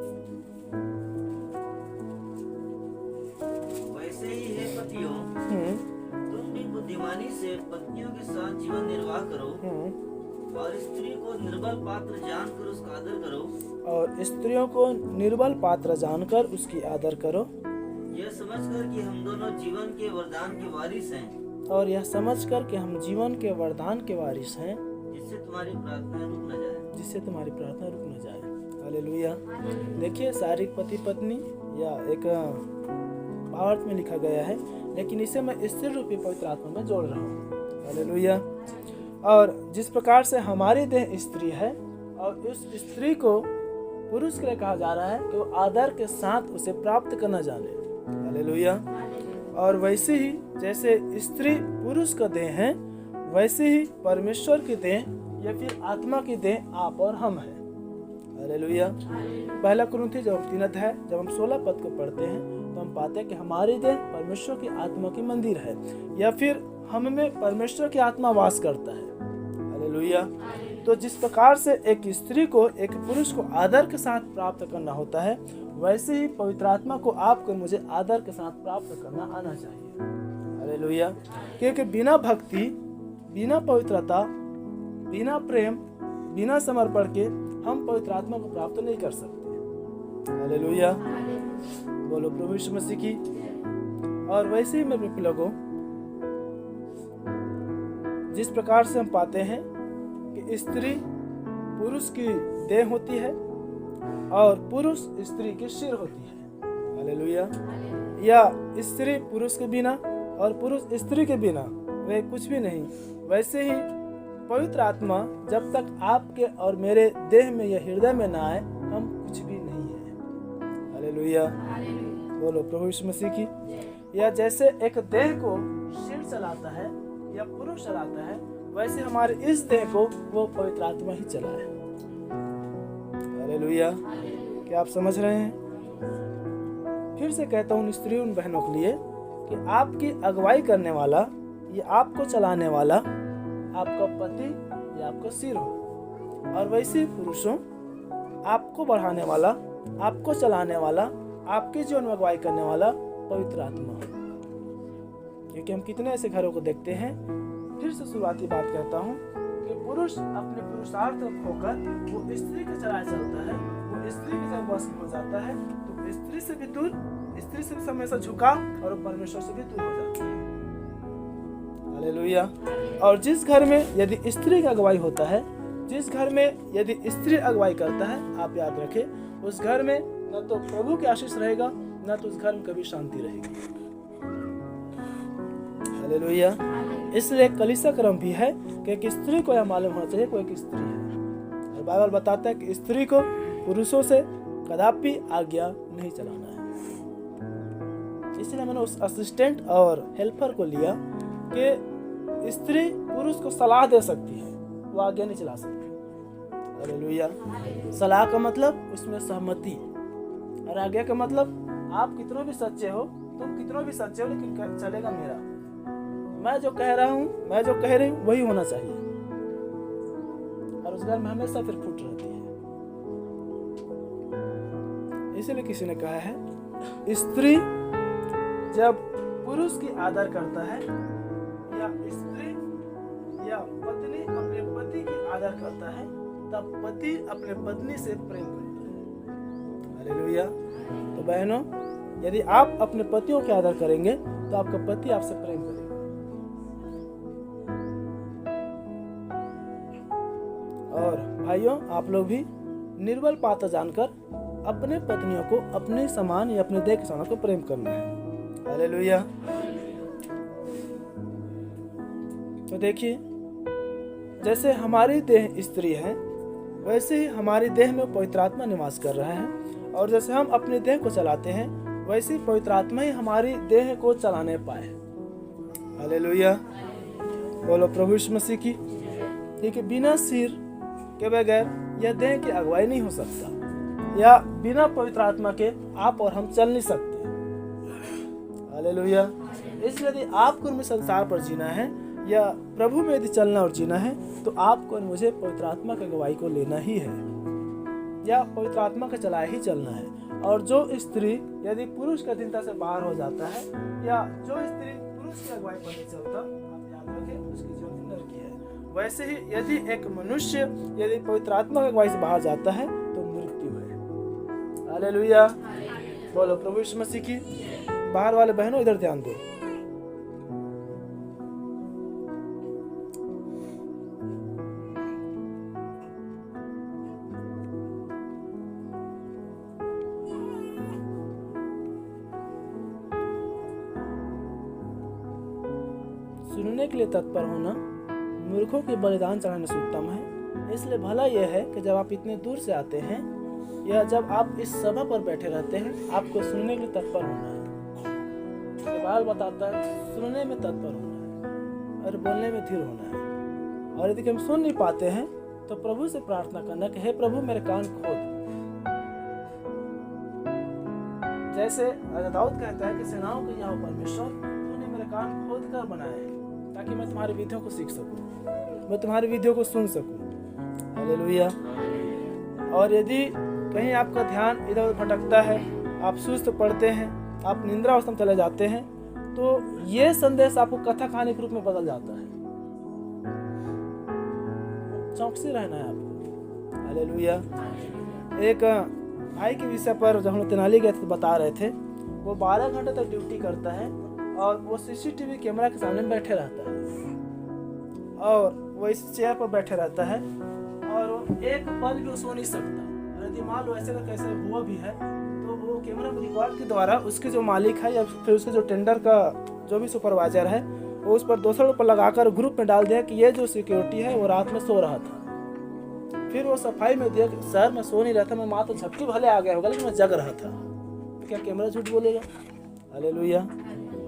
वैसे ही है पतियों, तुम भी बुद्धिमानी से पत्नियों के साथ जीवन निर्वाह करो, और स्त्री को निर्बल पात्र जानकर उसका आदर करो, और स्त्रियों को निर्बल पात्र जानकर उसकी आदर करो, यह समझकर कि हम दोनों जीवन के वरदान के वारिस हैं, और यह समझकर कि हम जीवन के वरदान के वारिस हैं, जिससे तुम्हारी प्रार्थना रुक न जाए, जिससे तुम्हारी प्रार्थना रुक न जाए। हालेलुया। देखिए, शारीरिक पति पत्नी या एक पावर्थ में लिखा गया है, लेकिन इसे मैं स्त्री रूपी पवित्र आत्मा में जोड़ रहा हूँ। हालेलुया। और जिस प्रकार से हमारी देह स्त्री है, और उस स्त्री को पुरुष के लिए कहा जा रहा है कि वो आदर के साथ उसे प्राप्त करना जाने। हालेलुया। और वैसे ही जैसे स्त्री पुरुष का देह है, वैसे ही परमेश्वर की देह या फिर आत्मा की देह आप और हम हैं। हालेलुया। पहला कुरिन्थी जब 3 अध्याय जब हम 16 पद को पढ़ते हैं तो हम पाते हैं कि हमारी देह परमेश्वर की आत्मा की मंदिर है, या फिर हम में परमेश्वर की आत्मा वास करता है। हालेलुया। तो जिस प्रकार से एक स्त्री को एक पुरुष को आदर के साथ प्राप्त करना होता है, वैसे ही पवित्र आत्मा को आपको मुझे आदर के साथ प्राप्त करना आना चाहिए। हालेलुया। क्योंकि बिना भक्ति, बिना पवित्रता, बिना प्रेम, बिना समर्पण के हम पवित्र आत्मा को प्राप्त नहीं कर सकते। हालेलुया। बोलो प्रभु यीशु मसीह की। और वैसे ही मेरे प्रिय लोगों, जिस प्रकार से हम पाते हैं कि स्त्री पुरुष की देह होती है और पुरुष स्त्री की सिर होती है। हालेलुया। या स्त्री पुरुष के बिना और पुरुष स्त्री के बिना वे कुछ भी नहीं, वैसे ही पवित्र आत्मा जब तक आपके और मेरे देह में या हृदय में ना आए, हम कुछ भी नहीं है। हालेलुया। बोलो प्रभु यीशु मसीह की। या जैसे एक देह को सिर चलाता है या पुरुष चलाता है, वैसे हमारे इस देह को वो पवित्र आत्मा ही चलाए। हालेलुया। क्या आप समझ रहे हैं? फिर से कहता हूँ स्त्री उन बहनों के लिए कि आपकी अगुवाई करने वाला, ये आपको चलाने वाला आपका पति या आपका सिर हो, और वैसे पुरुषों आपको बढ़ाने वाला, आपको चलाने वाला, आपके जीवन में अगुवाई करने वाला पवित्र आत्मा हो। क्योंकि हम कितने ऐसे घरों को देखते हैं, फिर से शुरुआती बात कहता हूँ कि पुरुष अपने पुरुषार्थ होकर वो स्त्री के चलाए चलता है, वो स्त्री के जब वश हो जाता है तो स्त्री से भी दूर, स्त्री से भी हमेशा झुका और परमेश्वर से भी दूर हो जाता है। हालेलुया। और जिस घर में यदि स्त्री का अगुवाई होता है जिस घर में यदि स्त्री अगुवाई करता है, आप याद रखें, उस घर में न तो प्रभु की आशीष रहेगा, न तो उस घर में कभी शांति रहेगी। हालेलुया। इसलिए कलीसिया क्रम भी है कि एक स्त्री को यह मालूम होना चाहिए कोई एक स्त्री है, और बाइबल बताता है कि स्त्री को पुरुषों से कदापि आज्ञा नहीं चलाना है। इसलिए मैंने उस असिस्टेंट और हेल्पर को लिया कि स्त्री पुरुष को सलाह दे सकती है, वो आज्ञा नहीं चला सकती। हालेलुया। सलाह का मतलब उसमें सहमति, और आज्ञा का मतलब आप कितनों भी सच्चे हो, तुम कितनों भी सच्चे हो, लेकिन चलेगा मेरा, मैं जो कह रहा हूँ, मैं जो कह रही हूँ वही होना चाहिए। और उस घर में हमेशा फिर फूट रहती है। इसलिए किसी ने कहा है, स्त्री जब पुरुष की आदर करता है, या स्त्री या पत्नी अपने पति की आदर करता है, तब पति अपने पत्नी से प्रेम करता है। हालेलुया। तो बहनों, यदि आप अपने पतियों की आदर करेंगे तो आपका पति आपसे प्रेम करेगा। और भाइयों, आप लोग भी निर्बल पात्र जानकर अपने पत्नियों को अपने समान या अपने देह के समान को प्रेम करना है। हालेलुया। तो देखिए, जैसे हमारी देह स्त्री है, वैसे ही हमारी देह में पवित्र आत्मा निवास कर रहा है, और जैसे हम अपने देह को चलाते हैं, वैसे ही पवित्र आत्मा ही हमारी देह को चलाने पाए। हालेलुया। बोलो प्रभु यीशु मसीह की। क्योंकि बिना सिर के बगैर यह देह की अगुवाई नहीं हो सकता, या बिना पवित्र आत्मा के आप और हम चल नहीं सकते। हालेलुया। इसलिए यदि आपको में संसार पर जीना है, या प्रभु में यदि चलना और जीना है, तो आपको और मुझे पवित्र आत्मा की अगुवाई को लेना ही है, या पवित्र आत्मा का चलाए ही चलना है। और जो स्त्री यदि पुरुष के अधीनता से बाहर हो जाता है, या जो स्त्री पुरुष की अगुवाई पर नहीं चलता, आप याद रखें, उसकी जीवन नरकी है। वैसे ही यदि एक मनुष्य यदि पवित्र आत्मा की अगुवाई से बाहर जाता है तो मृत्यु है। हालेलुया। बोलो प्रभु यीशु मसीह की। बाहर वाले बहनों, इधर ध्यान दो। सुनने के लिए तत्पर होना मूर्खों के बलिदान चढ़ाने से उत्तम है। इसलिए भला यह है कि जब आप इतने दूर से आते हैं, या जब आप इस सभा पर बैठे रहते हैं, आपको सुनने के लिए तत्पर होना है। बाइबल बताता है सुनने में तत्पर होना है और बोलने में धीर होना है। और यदि हम सुन नहीं पाते हैं तो प्रभु से प्रार्थना करना कि हे प्रभु मेरे कान खोल। जैसे दाऊद कहता है कि सेनाओं के यहोवा परमेश्वर, तूने मेरे कान खोद कर बनाए हैं ताकि मैं तुम्हारी विधियों को सीख सकूं, मैं तुम्हारी विधियों को सुन सकूं। हालेलुया। और यदि कहीं आपका ध्यान इधर उधर भटकता है, आप सुस्त पड़ते हैं, आप निंद्रा अवस्था में चले जाते हैं, तो ये संदेश आपको कथा कहानी के रूप में बदल जाता है। चौकसी रहना है आपको। हालेलुया। एक भाई के विषय पर जब हम लोग तेनाली गए थे तो बता रहे थे, वो 12 घंटे तक ड्यूटी करता है और वो सीसीटीवी कैमरा के सामने बैठे रहता है, और वो इस चेयर पर बैठे रहता है, और वो एक पल भी सो नहीं सकता। यदि मान लो ऐसे का कैसे हुआ भी है, तो वो कैमरा रिकॉर्ड के द्वारा उसके जो मालिक है या फिर उसके जो टेंडर का जो भी सुपरवाइजर है, वो उस पर 200 रुपये लगाकर ग्रुप में डाल दिया कि ये जो सिक्योरिटी है वो रात में सो रहा था। फिर वो सफाई में दिया कि सर मैं सो नहीं रहा था, मैं माँ तो झपकी भले आ गया होगा लेकिन मैं जग रहा था। क्या कैमरा झूठ बोलेगा? हालेलुया।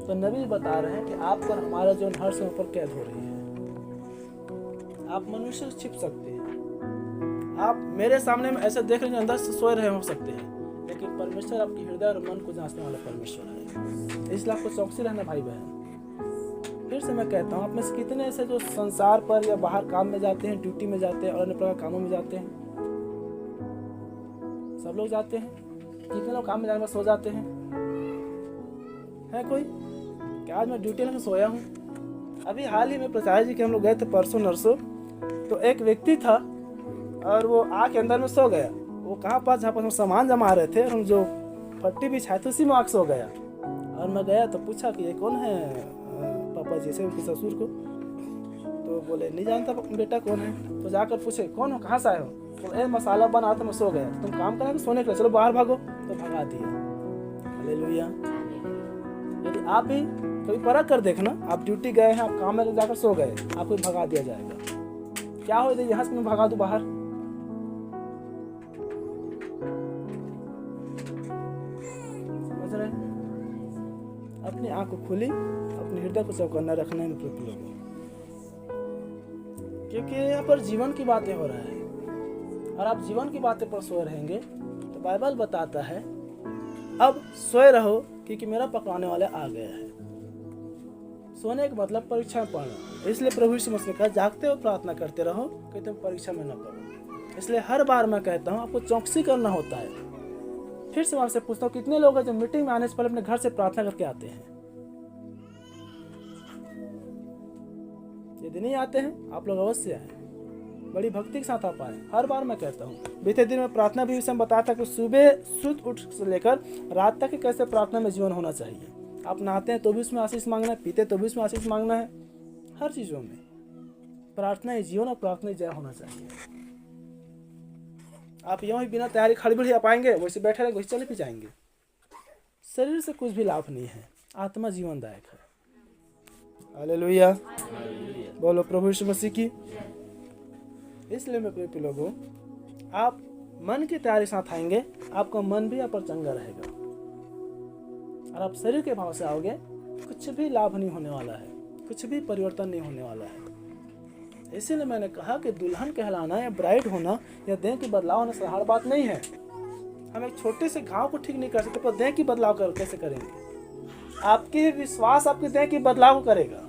तो नबी बता रहे हैं कि आप पर हमारा जो हर समय पर कैद हो रही है। आप मनुष्य से छिप सकते हैं, आप मेरे सामने में ऐसे देख रहे हैं अंदर से सोए रहे हो सकते हैं, लेकिन परमेश्वर आपकी हृदय और मन को जांचने वाला परमेश्वर है। इसलिए आपको चौकसी रहना भाई बहन। फिर से मैं कहता हूँ, आप में से कितने ऐसे जो संसार पर या बाहर काम में जाते हैं, ड्यूटी में जाते हैं और अन्य प्रकार कामों में जाते हैं? सब लोग जाते हैं। कितने लोग काम में जाने पर सो जाते हैं? है कोई? क्या आज मैं ड्यूटी में सोया हूँ? अभी हाल ही में प्रचार जी के हम लोग गए थे परसों नरसों, तो एक व्यक्ति था और वो आग के अंदर में सो गया। वो कहाँ पास जहाँ पर हम सामान जमा रहे थे, हम जो पट्टी बिछाए थे उसी में आग सो गया। और मैं गया तो पूछा कि ये कौन है पापा जी से, उनके ससुर को। तो बोले नहीं जानता बेटा कौन है। तो जाकर पूछे कौन हो, कहाँ से आए हो? तो मसाला बना था, मैं सो गया। तुम काम करना तो सोने के लिए, चलो बाहर भागो। तो भगा दिया। हालेलुया। यदि आप भी कभी परख कर देखना, आप ड्यूटी गए हैं, आप काम में जाकर सो गए, आपको भगा दिया जाएगा। क्या हो यदि यहाँ से मैं भगा दूं बाहर? समझ रहे? अपनी आंख को खुली, अपने हृदय को चौकन्ना रखना है मित्रों लोगों, क्योंकि यहाँ पर जीवन की बातें हो रहा है। और आप जीवन की बातें पर सोए रहेंगे तो बाइबल बताता है अब सोए रहो क्योंकि मेरा पकड़ाने वाला आ गया है। सोने का मतलब परीक्षा में पढ़ना। इसलिए प्रभु यीशु मसीह ने कहा जागते हो प्रार्थना करते रहो कि तुम परीक्षा में न पढ़ो। इसलिए हर बार मैं कहता हूँ आपको चौकसी करना होता है। फिर से मैं आपसे पूछता हूँ कितने लोग हैं जो मीटिंग में आने से पहले अपने घर से प्रार्थना करके आते हैं? यदि नहीं आते हैं आप लोग अवश्य आए, बड़ी भक्ति के साथ आप आए। हर बार मैं कहता हूँ। बीते दिन में प्रार्थना भी विषय में बताया था कि सुबह सुध उठ से लेकर रात तक कैसे प्रार्थना में जीवन होना चाहिए। आप नहाते हैं तो भी उसमें आशीष मांगना है, पीते तो भी उसमें आशीष मांगना है। हर चीजों में प्रार्थना ही जीवन और प्रार्थना ही जय होना चाहिए। आप यूं ही बिना तैयारी खड़ी बड़ी आप आएंगे, वैसे बैठे रहेंगे, वैसे चले भी जाएंगे। शरीर से कुछ भी लाभ नहीं है, आत्मा जीवनदायक है। हालेलुया, बोलो प्रभु यीशु मसीह की। इसलिए मैं प्रिय लोगों, आप मन की तैयारी साथ आएंगे, आपका मन भी यहाँ पर चंगा रहेगा। और आप शरीर के भाव से आओगे, कुछ भी लाभ नहीं होने वाला है, कुछ भी परिवर्तन नहीं होने वाला है। इसीलिए मैंने कहा कि दुल्हन कहलाना या ब्राइड होना या देह की बदलाव होना साधारण बात नहीं है। हम एक छोटे से घाव को ठीक नहीं कर सकते, पर देह की बदलाव कैसे करेंगे? आपके विश्वास आपके देह की बदलाव करेगा।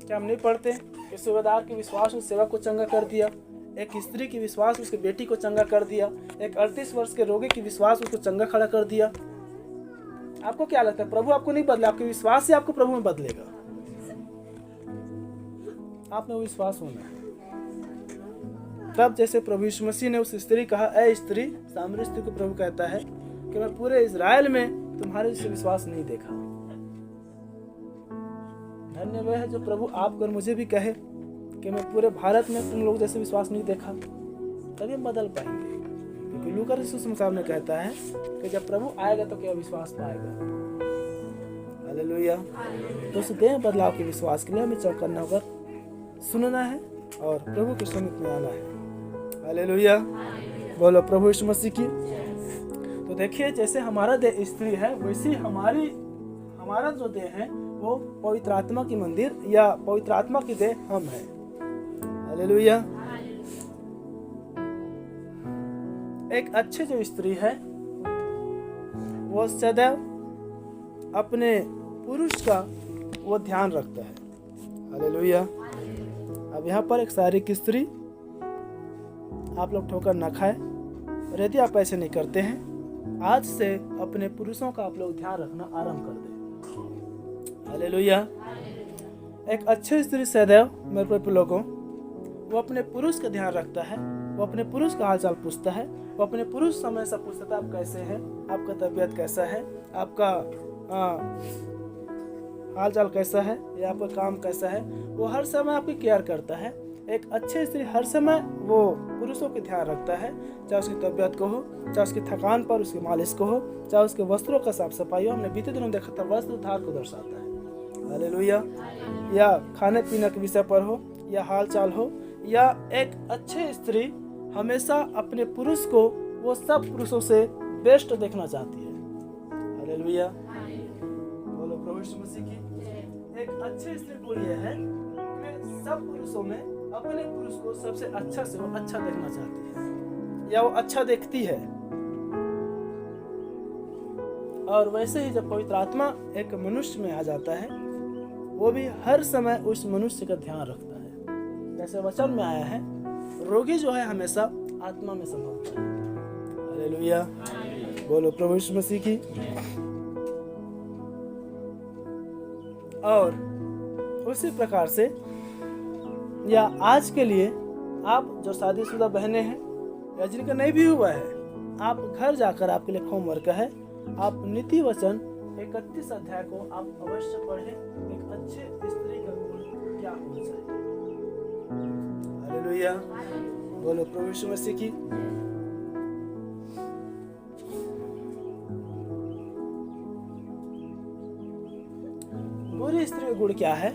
क्या हम नहीं पढ़ते कि सूबेदार के विश्वास उस सेवक को चंगा कर दिया, एक स्त्री की विश्वास उसके बेटी को चंगा कर दिया, एक 38 वर्ष के रोगी की विश्वास उसको चंगा खड़ा कर दिया। आपको क्या लगता है प्रभु आपको नहीं बदला? आपके विश्वास से आपको प्रभु में बदलेगा। आप में वो विश्वास होना है। तब जैसे प्रभु यीशु मसीह ने उस स्त्री कहा, ऐ स्त्री, सामरी स्त्री को प्रभु कहता है कि मैं पूरे इजराइल में तुम्हारे जैसे विश्वास नहीं देखा। धन्य वह है जो प्रभु आपको और मुझे भी कहे कि मैं पूरे भारत में तुम लोग जैसे विश्वास नहीं देखा। तभी हम बदल पाएंगे, क्योंकि लूका सुसमाचार में कहता है कि जब प्रभु आएगा तो क्या विश्वास पाएगा। हालेलुया। तो उस देह बदलाव के विश्वास के लिए हमें चौकन्ना होकर सुनना है और प्रभु के समीप में आना है। हालेलुया, बोलो प्रभु यीशु मसीह की। तो देखिए, जैसे हमारा देह स्त्री है, वैसे हमारा जो देह है वो पवित्र आत्मा की मंदिर या पवित्र आत्मा की देह हम हैं। हालेलुया। एक अच्छी जो स्त्री है वो सदैव अपने पुरुष का वो ध्यान रखता है। हालेलुया। अब यहाँ पर एक शारीरिक स्त्री, आप लोग ठोकर न खाए, और यदि आप ऐसे नहीं करते हैं, आज से अपने पुरुषों का आप लोग ध्यान रखना आरंभ कर दें। हालेलुया। एक अच्छी स्त्री सदैव, मेरे प्रिय लोगों, वो अपने पुरुष का ध्यान रखता है, वो अपने पुरुष का हालचाल पूछता है, वो अपने पुरुष समय से पूछता है आप कैसे हैं, आपका तबीयत कैसा है, आपका हालचाल कैसा है, या आपका काम कैसा है। वो हर समय आपकी केयर करता है। एक अच्छी स्त्री हर समय वो पुरुषों के ध्यान रखता है, चाहे उसकी तबीयत को हो, चाहे उसकी थकान पर उसकी मालिश को हो, चाहे उसके वस्त्रों का साफ सफाई हो। हमने बीते दिनों देखा था, वस्त्र उद्धार को दर्शाता है। हालेलुया। या खाने पीने के विषय पर हो, या हाल चाल हो, या एक अच्छी स्त्री हमेशा अपने पुरुष को वो सब पुरुषों से बेस्ट देखना चाहती है। हालेलुया, बोलो प्रभु यीशु मसीह की। एक अच्छी स्त्री को यह है कि सब पुरुषों में अपने पुरुष को सबसे अच्छा से वो अच्छा देखना चाहती है, या वो अच्छा देखती है। और वैसे ही जब पवित्र आत्मा एक मनुष्य में आ जाता है, वो भी हर समय उस मनुष्य का ध्यान रखता है। जैसे वचन में आया है, रोगी जो है हमेशा आत्मा में संभलता है। हालेलुया, बोलो प्रभु यीशु मसीह की। और उसी प्रकार से, या आज के लिए आप जो शादीशुदा बहनें हैं या जिनका नहीं भी हुआ है, आप घर जाकर, आपके लिए होमवर्क है, आप नीति वचन 31 अध्याय को आप अवश्य पढ़ें। एक अच्छे स्त्री का गुण क्या होना चाहिए? हालेलुया, बोलो प्रभु यीशु मसीह की। बुरी स्त्री का गुण क्या है?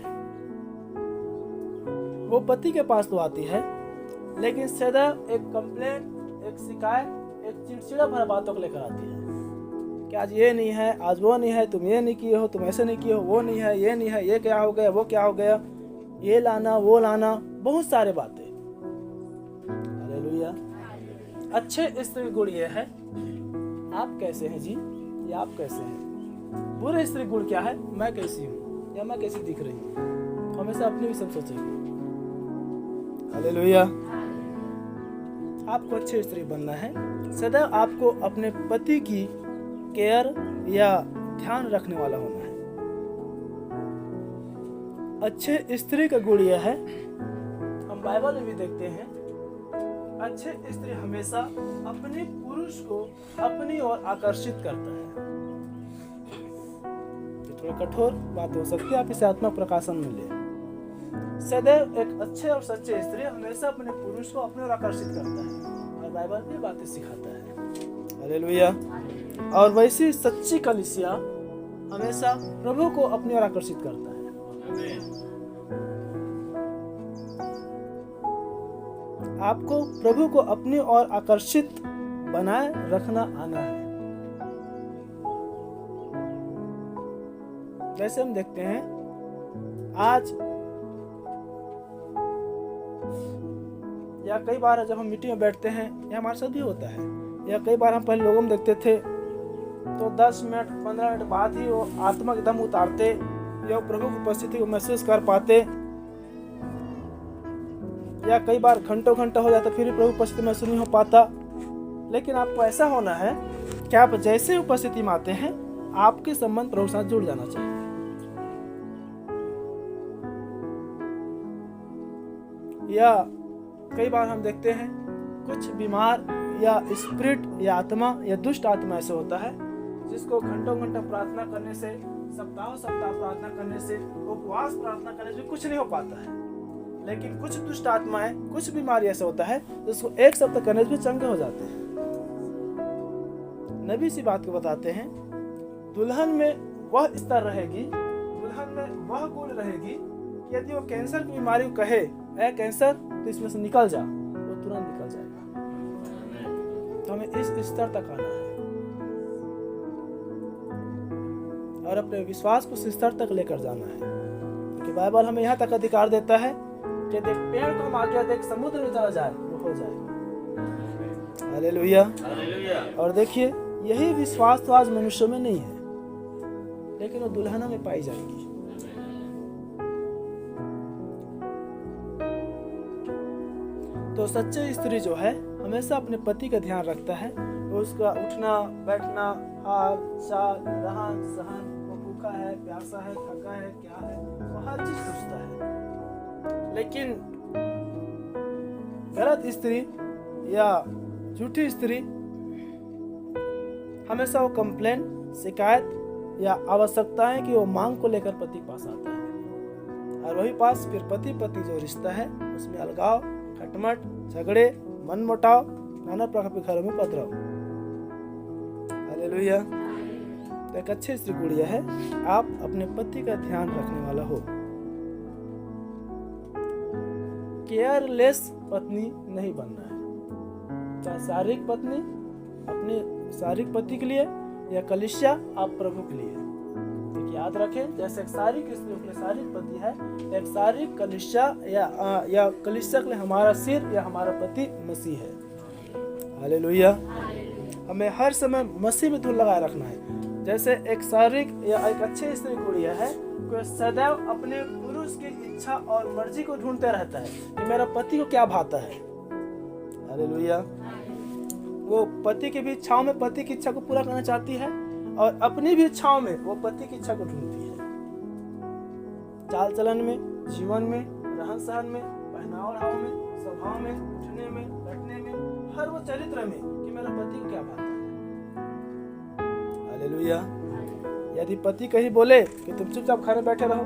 वो पति के पास तो आती है, लेकिन सदैव एक कंप्लेंट, एक शिकायत, एक चिड़चिड़ा भरा बातों को लेकर आती है कि आज ये नहीं है, आज वो नहीं है, तुम ये नहीं किए हो, तुम ऐसे नहीं किए हो, वो नहीं है, ये क्या हो गया, वो क्या हो गया, ये लाना वो लाना, बहुत सारे बातें। हालेलुया। अच्छे स्त्री गुण ये है, आप कैसे हैं जी, या आप कैसे हैं। बुरे स्त्री गुण क्या है, मैं कैसी हूँ या मैं कैसी दिख रही हूँ। हमेशा अपने भी सब सोचेंगे। हालेलुया। आपको अच्छी स्त्री बनना है। सदैव आपको अपने पति की केयर या ध्यान रखने वाला होना है। अच्छे स्त्री का गुण यह है, हम बाइबल में भी देखते हैं, अच्छे स्त्री हमेशा अपने पुरुष को अपनी ओर आकर्षित करता है। ये थोड़ा कठोर बात हो सकती है, आप इसे आत्मा प्रकाशन में ले। सदैव एक अच्छे और सच्चे स्त्री हमेशा अपने पुरुष को अपनी ओर आकर्षित करता है और बाइबल भी बातें सिखाता है। हालेलुया। और वैसी सच्ची कलीसिया हमेशा प्रभु को अपनी ओर आकर्षित करता है। आपको प्रभु को अपनी ओर आकर्षित बनाए रखना आना है। जैसे हम देखते हैं आज या कई बार जब हम मीटिंग में बैठते हैं, या हमारे साथ भी होता है, या कई बार हम पहले लोगों में देखते थे तो 10 मिनट 15 मिनट बाद ही वो आत्मा के दम उतारते या प्रभु की उपस्थिति को महसूस कर पाते, या कई बार घंटों घंटा हो जाता फिर भी प्रभु उपस्थिति महसूस नहीं हो पाता। लेकिन आपको ऐसा होना है कि आप जैसे उपस्थिति में आते हैं, आपके संबंध प्रभु के साथ जुड़ जाना चाहिए। या कई बार हम देखते हैं कुछ बीमार या स्पिरिट या आत्मा या दुष्ट आत्मा ऐसे होता है जिसको घंटों घंटा प्रार्थना करने से, सप्ताह प्रार्थना करने से, उपवास प्रार्थना करने से कुछ नहीं हो पाता है। लेकिन कुछ दुष्ट आत्माएं, कुछ बीमारी ऐसा होता है जिसको एक सप्ताह करने से भी चंगे हो जाते हैं। नबी सी बात को बताते हैं, दुल्हन में वह स्तर रहेगी, दुल्हन में वह गुण रहेगी कि यदि वो कैंसर की बीमारी को कहे, ऐ कैंसर तो इसमें से निकल जा, वो तुरंत निकल जाएगा। तो हमें इस स्तर तक आना है और अपने विश्वास को इस स्तर तक लेकर जाना है, क्योंकि बाइबल हमें यहाँ तक अधिकार देता है कि देख पेड़ को हम आज्ञा देख समुद्र में चला जाए, वो हो जाएगा। हालेलुया। और देखिए यही विश्वास तो आज मनुष्यों में नहीं है, लेकिन वो दुल्हनों में पाई जाएगी। तो सच्चे स्त्री जो है हमेशा अपने पति का ध्यान रखता है, उसका उठना बैठना, हाल चाल, रहन सहन, वो भूखा है, प्यासा है, थका है, क्या है, वो हर चीज पूछता है। लेकिन गलत स्त्री या झूठी स्त्री हमेशा वो कंप्लेन, शिकायत या आवश्यकताएं की वो मांग को लेकर पति के पास आता है, और वही पास फिर पति पति जो रिश्ता है उसमें अलगाव, खटमट, झगड़े, मनमुटाव, नाना प्रकार के घरों में उपद्रव। हालेलुया। तो एक अच्छी स्त्री गुण यह है, आप अपने पति का ध्यान रखने वाला हो। केयरलेस पत्नी नहीं बनना है, चाहे शारीरिक पत्नी अपने शारीरिक पति के लिए या कलीसिया आप प्रभु के लिए। एक याद रखें, जैसे एक शारीरिक स्त्री के लिए शारीरिक पति है, एक शारीरिक कलीसिया या कलीसिया के लिए हमारा सिर या हमारा पति मसीह है। हालेलुया। हमें हर समय मसीह में धुन लगाए रखना है। जैसे एक शारीरिक या एक अच्छे स्त्री गुण यह है कि सदैव अपने पुरुष की इच्छा और मर्जी को ढूंढते रहता है कि मेरा पति को क्या भाता है। हालेलुया। वो पति की भी इच्छाओं में पति की इच्छा को पूरा करना चाहती है और अपनी भी इच्छाओं में वो पति की इच्छा को ढूंढती है। चाल चलन में, जीवन में, रहन सहन में, पहनाव ओढ़ाव में, स्वभाव में, उठने में, बैठने में, हर वो चरित्र में कि मेरा पति को क्या भाता है। हालेलुया। यदि पति कहीं बोले कि तुम चुपचाप घर में बैठे रहो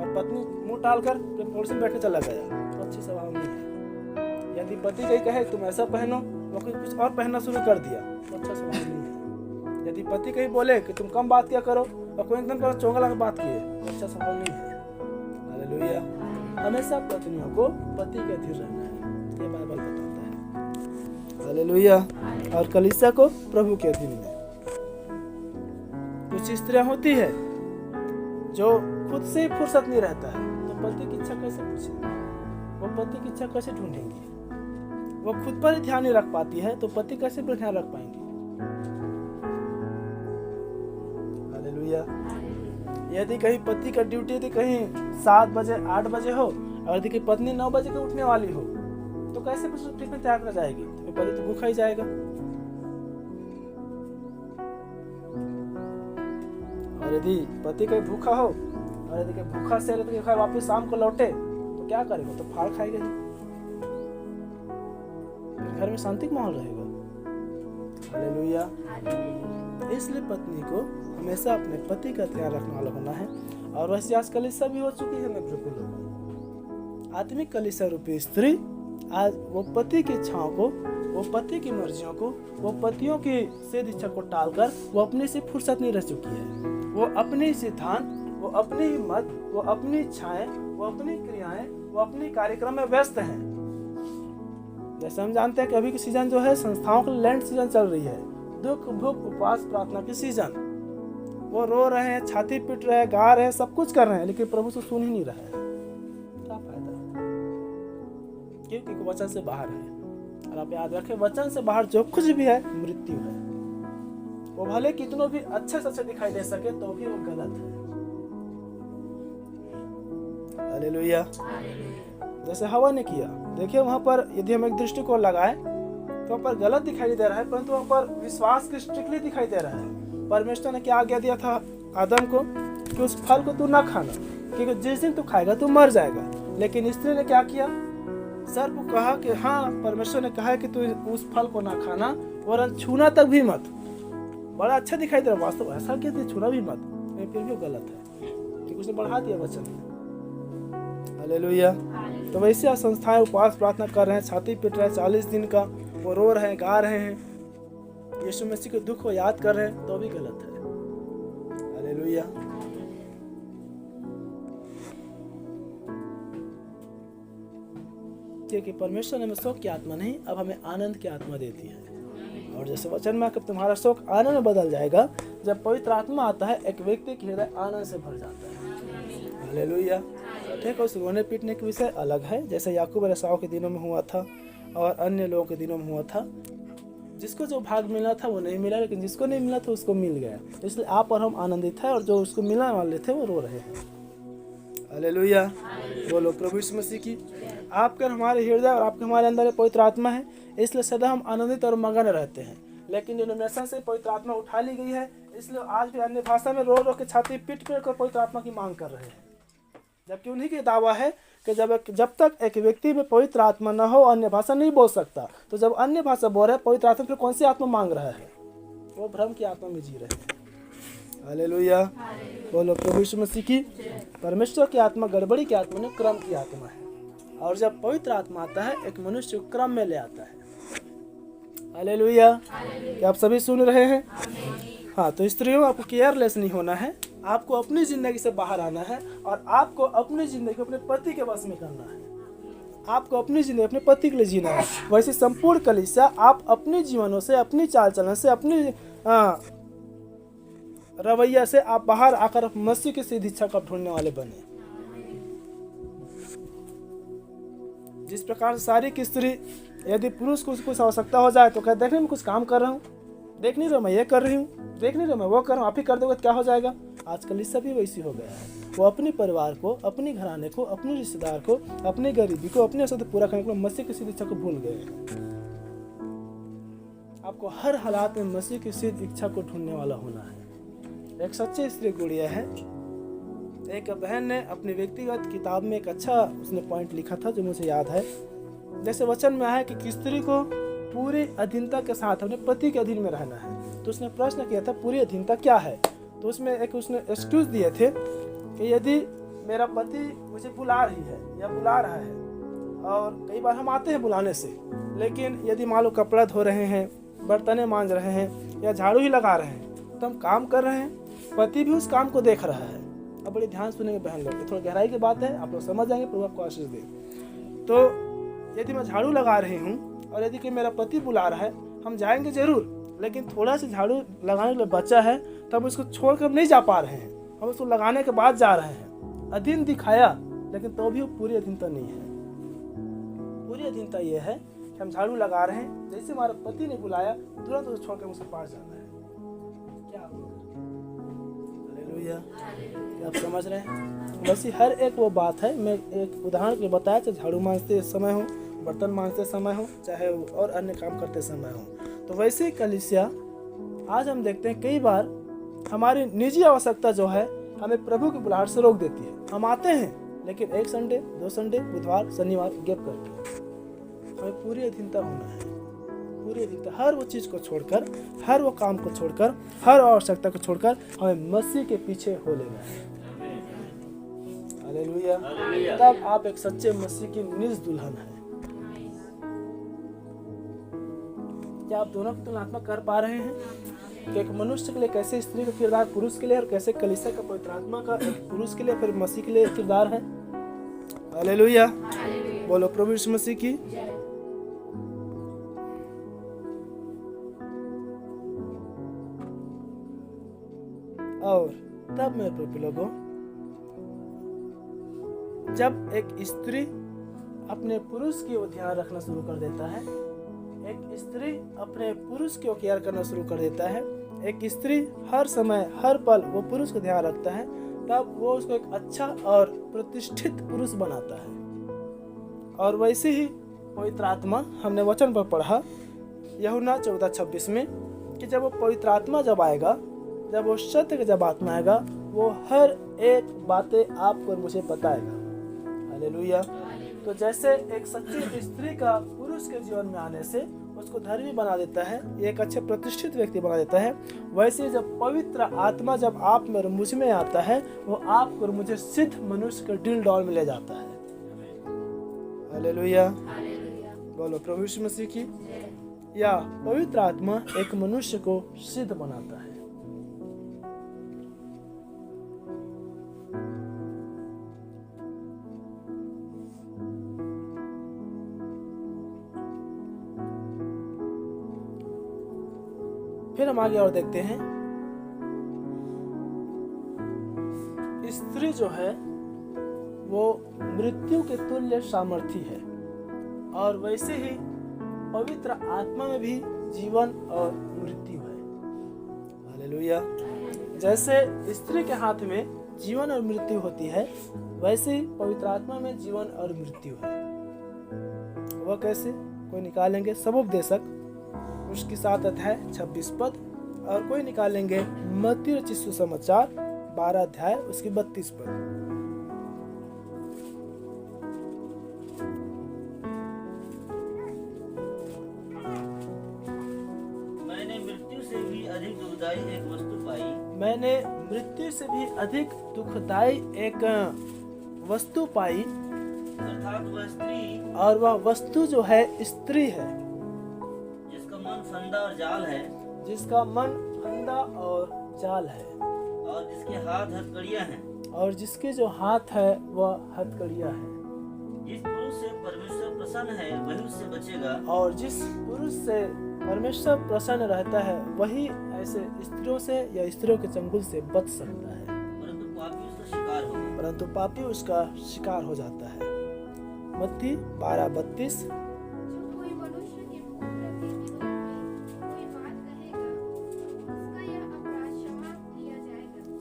और पत्नी मुंह टालकर पड़ोसी में बैठे चला गया, तो अच्छी स्वभाव नहीं है। यदि पति कहीं कहे तुम ऐसा पहनो, वो कुछ और पहनना शुरू कर दिया, तो अच्छा स्वभाव नहीं है। यदि पति कहीं बोले कि तुम कम बात क्या करो, और कोई एकदम पर चोंगा लगा बात किए, तो अच्छा स्वभाव नहीं है। हालेलुया। हमेशा पत्नियों को पति के अधीन रहना है, ये बाइबल बताता है। हालेलुया। और कलीसिया को प्रभु के अधीन में। कुछ स्त्रियां होती है जो खुद से ही फुर्सत नहीं रहता है, तो पति की इच्छा कैसे पूछेंगी, वो पति की इच्छा कैसे ढूंढेंगी। वो खुद पर ही ध्यान नहीं रख पाती है, तो पति कैसे पर ध्यान रख पाएंगी। हालेलुया। यदि कहीं पति का ड्यूटी यदि कहीं 7 बजे 8 बजे हो, और यदि कहीं पत्नी 9 बजे के उठने वाली हो, तो कैसे टिफिन तैयार कर जाएगी, तो पति तो भूखा ही जाएगा। और यदि पति कहीं भूखा हो, और यदि कहीं भूखा से रहते घर वापस शाम को लौटे, तो क्या करेगा, तो फाड़ खाएगा ही, घर में शांति माहौल रहेगा। हालेलुया। इसलिए पत्नी को हमेशा अपने पति का ध्यान रखने वाला होना है। और वैसे आज कलीसिया भी हो चुकी है, मैं बिल्कुल लोगों, आत्मिक कलीसिया रूपी स्त्री आज वो पति की इच्छाओं को, वो पति की मर्जियों को, वो पतियों की सिद्ध इच्छा को टालकर वो अपने से फुर्सत नहीं रह चुकी है। वो अपने सिद्धांत, वो अपनी हिम्मत, वो अपनी इच्छाएं, वो अपनी क्रियाएं, वो अपनी कार्यक्रम में व्यस्त हैं। जैसे हम जानते हैं कि अभी की सीजन जो है संस्थाओं के लैंड सीजन चल रही है, दुख भूख उपवास प्रार्थना की सीजन। वो रो रहे हैं, छाती पीट रहे हैं, गा रहे हैं, सब कुछ कर रहे हैं, लेकिन प्रभु से सुन ही नहीं रहा है। क्या फायदा, क्योंकि वचन से बाहर है। और आप याद रखें, वचन से बाहर जो कुछ भी है मृत्यु है। वो भले कितनों भी अच्छे से अच्छे दिखाई दे सके, तो भी वो गलत है। हालेलुया। जैसे हवा ने किया, देखिए वहां पर यदि हम एक दृष्टिकोण लगाए तो वहां पर गलत दिखाई दे रहा है, परंतु वहां पर विश्वास की स्ट्रिक्टली दिखाई दे रहा है। परमेश्वर ने क्या आज्ञा दिया था आदम को कि उस फल को तू ना खाना, क्योंकि जिस दिन तू खाएगा तू मर जाएगा। लेकिन स्त्री ने क्या किया, सर्प को कहा कि हाँ, परमेश्वर ने कहा है कि तू उस फल को ना खाना, वरन छूना तक भी मत। बड़ा अच्छा दिखाई दे रहा, वास्तव ऐसा क्या, छूना भी मत, लेकिन फिर भी गलत है, क्योंकि उसने बढ़ा दिया वचन में। हालेलुया। तो वैसे संस्थाएं उपवास प्रार्थना कर रहे हैं, छाती पीट रहे हैं 40 दिन का, वो रो रहे हैं, गा रहे हैं, यीशु मसीह के दुख को याद कर रहे हैं, तो भी गलत है। हालेलुया। क्योंकि परमेश्वर ने हमें शोक की आत्मा नहीं, अब हमें आनंद की आत्मा देती है। और जैसे वचन में कब तुम्हारा शोक आनंद में बदल जाएगा, जब पवित्र आत्मा आता है, एक व्यक्ति की हृदय आनंद से भर जाता है। हालेलुया। ठीक है, उस रोने पीटने के विषय अलग है, जैसे याकूब और एसाव के दिनों में हुआ था और अन्य लोगों के दिनों में हुआ था। जिसको जो भाग मिला था वो नहीं मिला, लेकिन जिसको नहीं मिला था उसको मिल गया। इसलिए आप और हम आनंदित हैं, और जो उसको मिलने वाले थे वो रो रहे हैं। हालेलुया। बोलो प्रभु यीशु मसीह की। आपके हमारे हृदय और आपके हमारे अंदर पवित्र आत्मा है, इसलिए सदा हम आनंदित और मगन रहते हैं। लेकिन डिनोमिनेशन से पवित्र आत्मा उठा ली गई है, इसलिए आज भी अन्य भाषा में रो रो के छाती पीट पीट कर पवित्र आत्मा की मांग कर रहे हैं। जबकि उन्हीं की दावा है कि जब तक एक व्यक्ति में पवित्र आत्मा न हो अन्य भाषा नहीं बोल सकता। तो जब अन्य भाषा बोल रहे हैं पवित्र आत्मा, फिर कौन सी आत्मा मांग रहा है, वो भ्रम की आत्मा में जी रहे हैं। हालेलुया। बोलो प्रभु यीशु मसीह की। परमेश्वर की आत्मा गड़बड़ी की आत्मा नहीं, क्रम की आत्मा है। और जब पवित्र आत्मा आता है, एक मनुष्य को क्रम में ले आता है। हालेलुया। क्या आप सभी सुन रहे हैं? हाँ, तो स्त्रियों आपको केयरलेस नहीं होना है, आपको अपनी जिंदगी से बाहर आना है, और आपको अपनी जिंदगी को अपने पति के वश में करना है। आपको अपनी जिंदगी अपने पति के लिए जीना है। वैसे संपूर्ण कलीसिया आप अपने जीवनों से, अपनी चाल चलन से, अपनी रवैया से आप बाहर आकर मसीह की सिद्ध इच्छा को ढूंढने वाले बने। जिस प्रकार से सारी की स्त्री, यदि पुरुष को कुछ आवश्यकता हो जाए तो कहते देखने में कुछ काम कर रहा हूँ, देख नहीं रहे मैं ये कर रही हूँ, देख नहीं रहे मैं वो कर रहा हूँ, आप ही कर दोगे तो क्या हो जाएगा। आजकल इस सभी वैसी हो गया है। वो अपने परिवार को, अपने घराने को, अपने रिश्तेदार को, अपनी गरीबी को, अपने असर पूरा करने के लिए मसीह की सिद्ध इच्छा को भूल गए हैं। आपको हर हालात में मसीह की सिद्ध इच्छा को ढूंढने वाला होना है। एक सच्ची स्त्री गुड़िया है। एक बहन ने अपनी व्यक्तिगत किताब में एक अच्छा उसने पॉइंट लिखा था जो मुझे याद है। जैसे वचन में है कि स्त्री को पूरी अधीनता के साथ अपने पति के अधीन में रहना है। तो उसने प्रश्न किया था पूरी अधीनता क्या है। तो उसमें एक उसने एक्सक्यूज दिए थे कि यदि मेरा पति मुझे बुला रही है या बुला रहा है, और कई बार हम आते हैं बुलाने से, लेकिन यदि मान लो कपड़ा धो रहे हैं, बर्तनें मांज रहे हैं या झाड़ू ही लगा रहे हैं, तो हम काम कर रहे हैं, पति भी उस काम को देख रहा है। अब बड़ी ध्यान सुनेंगे बहन लोग, थोड़ा गहराई की बात है, आप लोग समझ जाएंगे, प्रभु आपको आशीष दे। तो यदि मैं झाड़ू लगा रही हूँ और यदि कि मेरा पति बुला रहा है, हम जाएंगे जरूर, लेकिन थोड़ा सा झाड़ू लगाने के लिए बचा है तो हम उसको छोड़कर नहीं जा पा रहे हैं, हम उसको लगाने के बाद जा रहे हैं। अधीन दिखाया, लेकिन तो भी वो पूरी अधीनता नहीं है। पूरी अधीनता ये है कि हम झाड़ू लगा रहे हैं, जैसे हमारा पति ने बुलाया तुरंत उसे छोड़कर उसके पास जाना है। क्या हालेलुया, आप समझ रहे हैं? बस हर एक वो बात है, मैं एक उदाहरण के लिए बताया, चाहे झाड़ू मांजते समय हो, बर्तन मांजते समय हो, चाहे और अन्य काम करते समय हो। तो वैसे ही कलीसिया आज हम देखते हैं कई बार हमारी निजी आवश्यकता जो है हमें प्रभु की बुलाहट से रोक देती है। हम आते हैं, लेकिन 1 संडे, 2 संडे, बुधवार, शनिवार गैप करके हमें पूरी अधीनता होना है। पूरी अधीनता, हर वो चीज़ को छोड़कर, हर वो काम को छोड़कर, हर आवश्यकता को छोड़कर हमें मसीह के पीछे हो लेना है। हालेलुया। तब आप एक सच्चे मसीह की निज दुल्हन है। क्या आप दोनों की तुलनात्मक कर पा रहे हैं कि एक मनुष्य के लिए कैसे स्त्री का किरदार पुरुष के लिए, और कैसे कलीसिया का पवित्र आत्मा का एक पुरुष के लिए फिर मसीह के लिए किरदार है? हालेलुया, बोलो प्रभु यीशु मसीह की। और तब मेरे प्रभु लोगों, जब एक स्त्री अपने पुरुष की ओर ध्यान रखना शुरू कर देता है, एक स्त्री अपने पुरुष की ओर केयर करना शुरू कर देता है, एक स्त्री हर समय हर पल वो पुरुष का ध्यान रखता है, तब वो उसको एक अच्छा और प्रतिष्ठित पुरुष बनाता है। और वैसे ही पवित्र आत्मा, हमने वचन पर पढ़ा यूहन्ना 14:26 में कि जब वो पवित्र आत्मा जब आएगा, जब वो सत्य का जब आत्मा आएगा, वो हर एक बातें आपको और मुझे बताएगा। हालेलुया। तो जैसे एक सच्ची स्त्री का पुरुष के जीवन में आने से उसको धर्मी बना देता है, एक अच्छे प्रतिष्ठित व्यक्ति बना देता है, वैसे जब पवित्र आत्मा जब आप में और मुझ में आता है, वो आपको और मुझे सिद्ध मनुष्य के दिल डॉल में ले जाता है। हालेलुया, बोलो प्रभु यीशु मसीह की। या पवित्र आत्मा एक मनुष्य को सिद्ध बनाता है। फिर हम आगे और देखते हैं, स्त्री जो है वो मृत्यु के तुल्य सामर्थी है, और वैसे ही पवित्र आत्मा में भी जीवन और मृत्यु है। हालेलुया। जैसे स्त्री के हाथ में जीवन और मृत्यु होती है, वैसे ही पवित्र आत्मा में जीवन और मृत्यु है। वह कैसे? कोई निकालेंगे सबोपदेशक उसकी 7 अध्याय 26 पद, और कोई निकालेंगे मत्ती रचित सुसमाचार 12 अध्याय उसकी 32 पद। मैंने मृत्यु से भी अधिक दुखदाई एक वस्तु पाई। मैंने मृत्यु से भी अधिक दुखदाई एक वस्तु पाई, अर्थात वह स्त्री, और वह वस्तु जो है स्त्री है, मन फंदा और जाल है, जिसका मन फंदा और जाल है, और जिसके हाथ हथकड़ियां हैं, और जिसके जो हाथ है वह हथकड़ियां है। जिस पुरुष से परमेश्वर प्रसन्न है वही उससे बचेगा, और जिस पुरुष से परमेश्वर प्रसन्न रहता है वही ऐसे स्त्रियों से या स्त्रियों के चंगुल से बच सकता है, परंतु पापी उसका शिकार हो जाता है। मत्ती 12:32।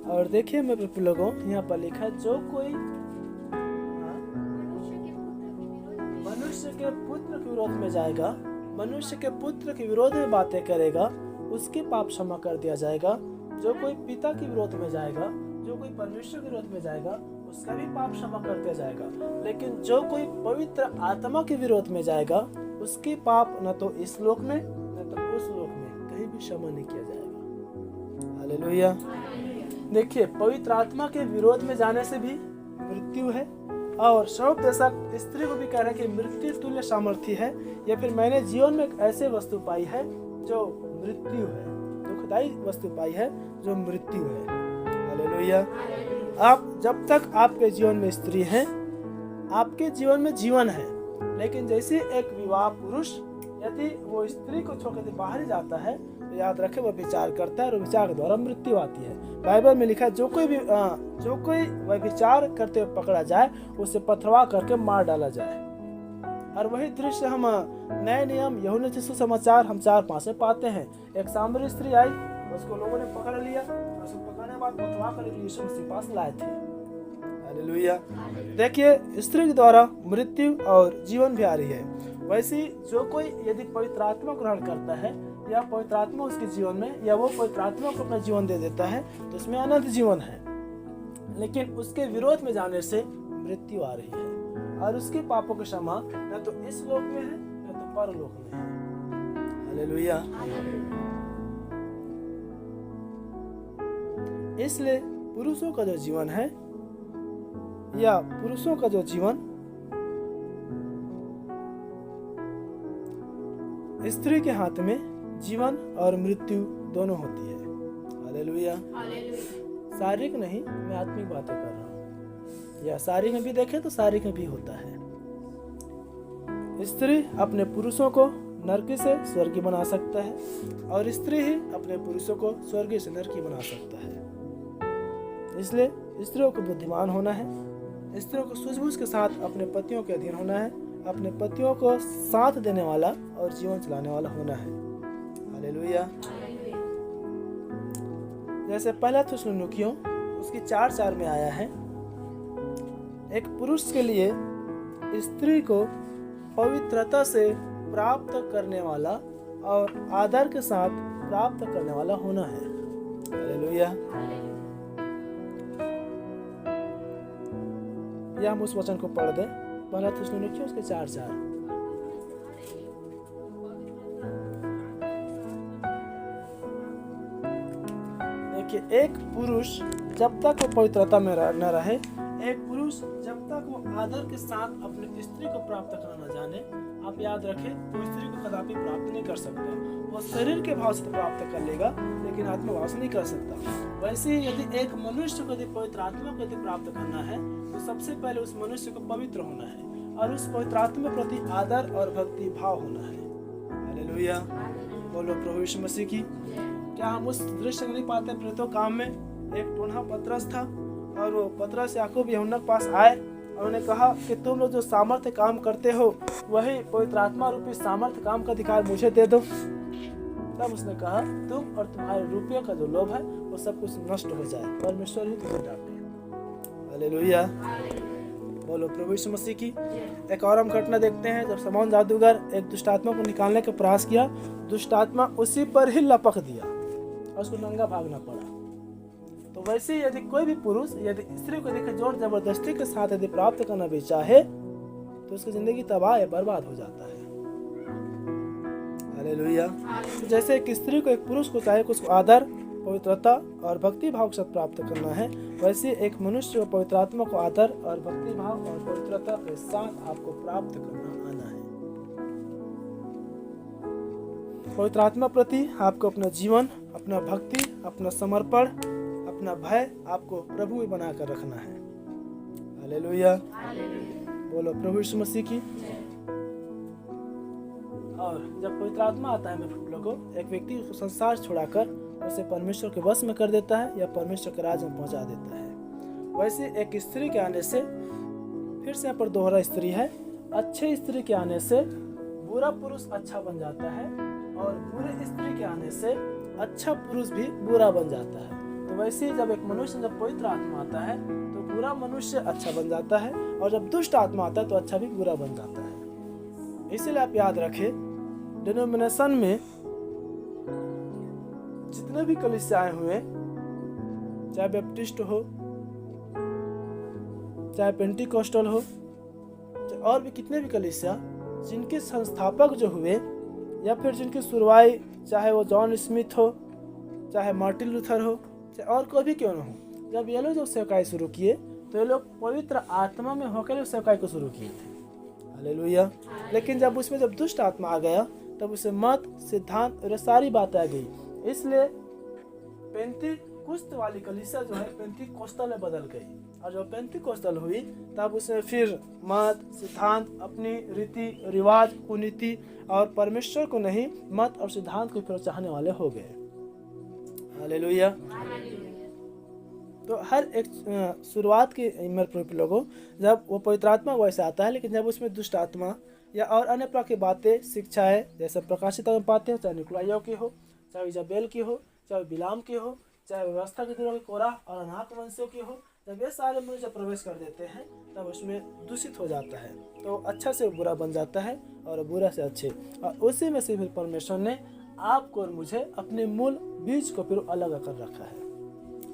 और देखिए मेरे प्रिय लोगों, यहाँ पर लिखा है, जो कोई मनुष्य के पुत्र के विरोध में जाएगा, मनुष्य के पुत्र के विरोध में बातें करेगा, उसके पाप क्षमा कर दिया जाएगा। जो कोई पिता के विरोध में जाएगा, जो कोई परमेश्वर के विरोध में जाएगा, उसका भी पाप क्षमा कर दिया जाएगा। लेकिन जो कोई पवित्र आत्मा के विरोध में जाएगा, उसके पाप न तो इस लोक में न तो उस लोक में कहीं भी क्षमा नहीं किया जाएगा। हालेलुया। देखिए, पवित्र आत्मा के विरोध में जाने से भी मृत्यु है, और सर्वोपदेशक स्त्री को भी कह रहा है कि मृत्यु तुल्य सामर्थ्य है, या फिर मैंने जीवन में एक ऐसे वस्तु पाई है जो मृत्यु है, दुखदायी वस्तु पाई है जो मृत्यु है। हालेलुया। आप जब तक आपके जीवन में स्त्री है, आपके जीवन में जीवन है, लेकिन जैसे एक विवाह पुरुष यदि वो स्त्री को छोड़कर बाहर जाता है तो याद रखे वो विचार करता है और विचार के द्वारा मृत्यु आती है। बाइबल में लिखा है जो कोई व्यभिचार करते हुए पकड़ा जाए उसे पथरवा करके मार डाला जाए। और वही दृश्य हम नए नियम यूहन्ना के सुसमाचार हम 4:5 में पाते हैं। एक सामरी स्त्री आई, उसको लोगों ने पकड़ लिया, उसको पकड़ने के बाद पथरवा कर यीशु मसीह के पास लाए थे। हालेलुया। देखिए, स्त्री के द्वारा मृत्यु और जीवन भी आ रही है। वैसे जो कोई यदि पवित्र आत्मा ग्रहण करता है या पवित्र आत्मा उसके जीवन में, या वो पवित्र आत्मा को अपना जीवन दे देता है, तो उसमें अनंत जीवन है। लेकिन उसके विरोध में जाने से मृत्यु आ रही है, और उसके पापों की क्षमा न तो इस लोक में है न तो परलोक में है। हालेलुया। इसलिए पुरुषों का जो जीवन है या पुरुषों का जो जीवन स्त्री के हाथ में जीवन और मृत्यु दोनों होती है। हालेलुया। शारीरिक नहीं, मैं आत्मिक बातें कर रहा हूँ। या शारीरिक में भी देखें तो शारीरिक में भी होता है। स्त्री अपने पुरुषों को नरकी से स्वर्गीय बना सकता है, और स्त्री ही अपने पुरुषों को स्वर्गीय से नरकी बना सकता है। इसलिए स्त्रियों को बुद्धिमान होना है, स्त्रियों को सूझबूझ के साथ अपने पतियों के अधीन होना है, अपने पतियों को साथ देने वाला और जीवन चलाने वाला होना है। हालेलुया। जैसे पहला थिस्सलुनीकियों उसकी 4:4 में आया है, एक पुरुष के लिए स्त्री को पवित्रता से प्राप्त करने वाला और आदर के साथ प्राप्त करने वाला होना है। हालेलुया। या हम उस वचन को पढ़ दें, पहला थिस्सलुनीकियों उसके 4:4। देखिए, एक पुरुष जब तक वो पवित्रता में न रहे, एक पुरुष जब तक वो आदर के साथ अपनी स्त्री को प्राप्त करना न जाने, आप याद रखें, वो स्त्री को कदापि प्राप्त नहीं कर सकता। वो शरीर के भाव से प्राप्त कर लेगा, लेकिन आत्मा भाव से नहीं कर सकता। वैसे ही यदि एक मनुष्य को यदि पवित्र आत्मा को यदि प्राप्त करना है, तो सबसे पहले उस मनुष्य को पवित्र होना है और उस पवित्र आत्मा के प्रति आदर और भक्ति भाव होना है। हालेलुया। बोलो प्रभु यीशु मसीह की। क्या हम उस दृश्य में नहीं पाते? प्रेरितों काम में एक टोन्हा पतरस था, और वो पतरस याकूब यूहन्ना के पास आए और उन्होंने कहा कि तुम लोग जो सामर्थ्य काम करते हो, वही पवित्र आत्मा रूपी सामर्थ्य काम का अधिकार मुझे दे दो। तब उसने कहा, तुम और तुम्हारे रुपये का जो लोभ है वो सब कुछ नष्ट हो जाए, परमेश्वर ही तुम्हें डांटे। हालेलुया। बोलो प्रभु यीशु मसीह की। एक और हम घटना देखते हैं, जब शमौन जादूगर एक दुष्ट आत्मा को निकालने का प्रयास किया, दुष्ट आत्मा उसी पर ही लपक दिया और उसको नंगा भागना पड़ा। तो वैसे ही यदि कोई भी पुरुष यदि स्त्री को देखे जोर जबरदस्ती के साथ यदि प्राप्त करना भी चाहे, तो उसकी जिंदगी तबाह है, बर्बाद हो जाता है। हालेलुया। तो जैसे एक स्त्री को एक पुरुष को चाहे उसको आदर, पवित्रता और भक्ति भाव के साथ प्राप्त करना है, वैसे एक मनुष्य को पवित्र आत्मा को आदर और भक्ति भाव और पवित्रता के साथ आपको प्राप्त करना आना है। पवित्र आत्मा प्रति आपको अपना जीवन, अपना भक्ति, अपना समर्पण, अपना भय आपको प्रभु में बनाकर रखना है। हालेलुया। बोलो प्रभु यीशु मसीह की। और जब पवित्र आत्मा आता है मेरे लोगों, एक व्यक्ति को संसार छोड़ाकर उसे परमेश्वर के वश में कर देता है या परमेश्वर के राज्य में पहुंचा देता है। वैसे एक स्त्री के आने से, फिर से यहाँ पर दोहरा स्त्री है, अच्छे स्त्री के आने से बुरा पुरुष अच्छा बन जाता है, और बुरे स्त्री के आने से अच्छा पुरुष भी बुरा बन जाता है। तो वैसे जब एक मनुष्य, जब पवित्र आत्मा आता है तो बुरा मनुष्य अच्छा बन जाता है, और जब दुष्ट आत्मा आता है तो अच्छा भी बुरा बन जाता है। इसीलिए आप याद रखें, डिनोमिनेशन में जितने भी कलीसियाएं हुए, चाहे बैप्टिस्ट हो, चाहे पेंटिकोस्टल हो, चाहे और भी कितने भी कलीसिया, जिनके संस्थापक जो हुए या फिर जिनकी शुरुआत, चाहे वो जॉन स्मिथ हो, चाहे मार्टिन लूथर हो, चाहे और कोई भी क्यों न हो, जब ये लोग जो सेवकाई शुरू किए, तो ये लोग पवित्र आत्मा में होकर सेवकाई को शुरू किए थे। हालेलुया। लेकिन जब दुष्ट आत्मा आ गया तब उसे मत, सिद्धांत और सारी बातें आ गई। इसलिए पेंतीकुस्त वाली कलीसिया जो है पेंतीकोस्टल में बदल गई। और जब पेंतीकोस्टल हुई तब उसमें फिर मत, सिद्धांत, अपनी रीति रिवाज, कुनीति और परमेश्वर को नहीं, मत और सिद्धांत को फिर चाहने वाले हो गए। हालेलुया। तो हर एक शुरुआत के मेरे लोगों, जब वो पवित्र आत्मा वैसे आता है, लेकिन जब उसमें दुष्ट आत्मा या और अन्य प्रकार की बातें, शिक्षाएं जैसे प्रकाशित में पाते हैं, चाहे निकोलाइयों की हो, चाहे इजाबेल की हो, चाहे बिलाम की हो, चाहे व्यवस्था के दिनों की कोरा और अनाक वंशियों की हो, जब ये सारे मनुष्य प्रवेश कर देते हैं तब उसमें दूषित हो जाता है। तो अच्छा से बुरा बन जाता है और बुरा से अच्छे, और उसी में से फिर परमेश्वर ने आपको और मुझे अपने मूल बीज को फिर अलग कर रखा है।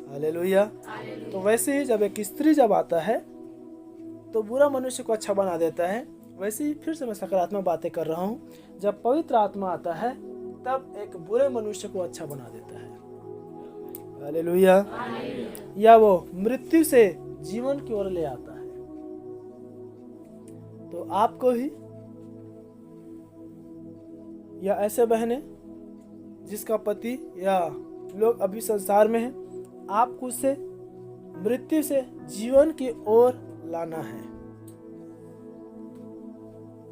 हालेलुया। तो वैसे ही जब एक स्त्री जब आता है तो बुरा मनुष्य को अच्छा बना देता है, वैसे ही फिर से मैं सकारात्मक बातें कर रहा हूँ। जब पवित्र आत्मा आता है तब एक बुरे मनुष्य को अच्छा बना देता है। हालेलुया। या वो मृत्यु से जीवन की ओर ले आता है। तो आपको ही या ऐसे बहनें जिसका पति या लोग अभी संसार में हैं, आपको उसे मृत्यु से जीवन की ओर लाना है।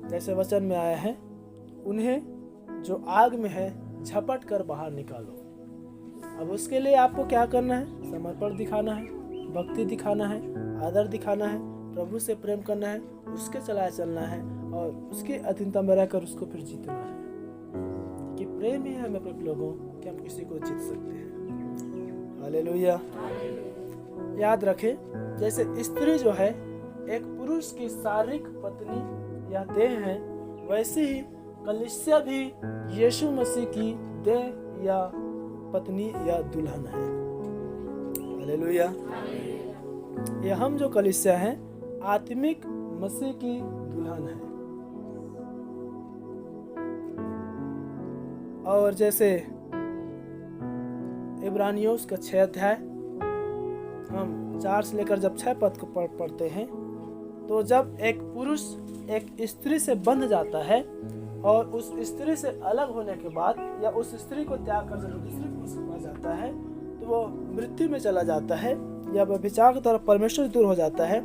जैसे वचन में आया है, उन्हें जो आग में है झपट कर बाहर निकालो। अब उसके लिए आपको क्या करना है? समर्पण दिखाना है, भक्ति दिखाना है, आदर दिखाना है, प्रभु से प्रेम करना है, उसके चलाए चलना है और उसकी अधीनता में रहकर उसको फिर जीतना है। कि प्रेम ही है हमें प्रभु लोगों कि हम किसी को जीत सकते हैं। हालेलुया। याद रखें, जैसे स्त्री जो है एक पुरुष की शारीरिक पत्नी या देह है, वैसे ही कलीसिया भी यीशु मसीह की देह या पत्नी या दुल्हन है। हालेलुया। ये हम जो कलीसिया हैं आत्मिक मसीह की दुल्हन है। और जैसे इब्रानियों उसका 6 अध्याय हम 4 से लेकर जब 6 पद को पढ़ते हैं, तो जब एक पुरुष एक स्त्री से बंध जाता है और उस स्त्री से अलग होने के बाद या उस स्त्री को त्याग कर जब दूसरे पुरुष के पास जाता है तो वो मृत्यु में चला जाता है या व्यभिचार की तरफ परमेश्वर से दूर हो जाता है।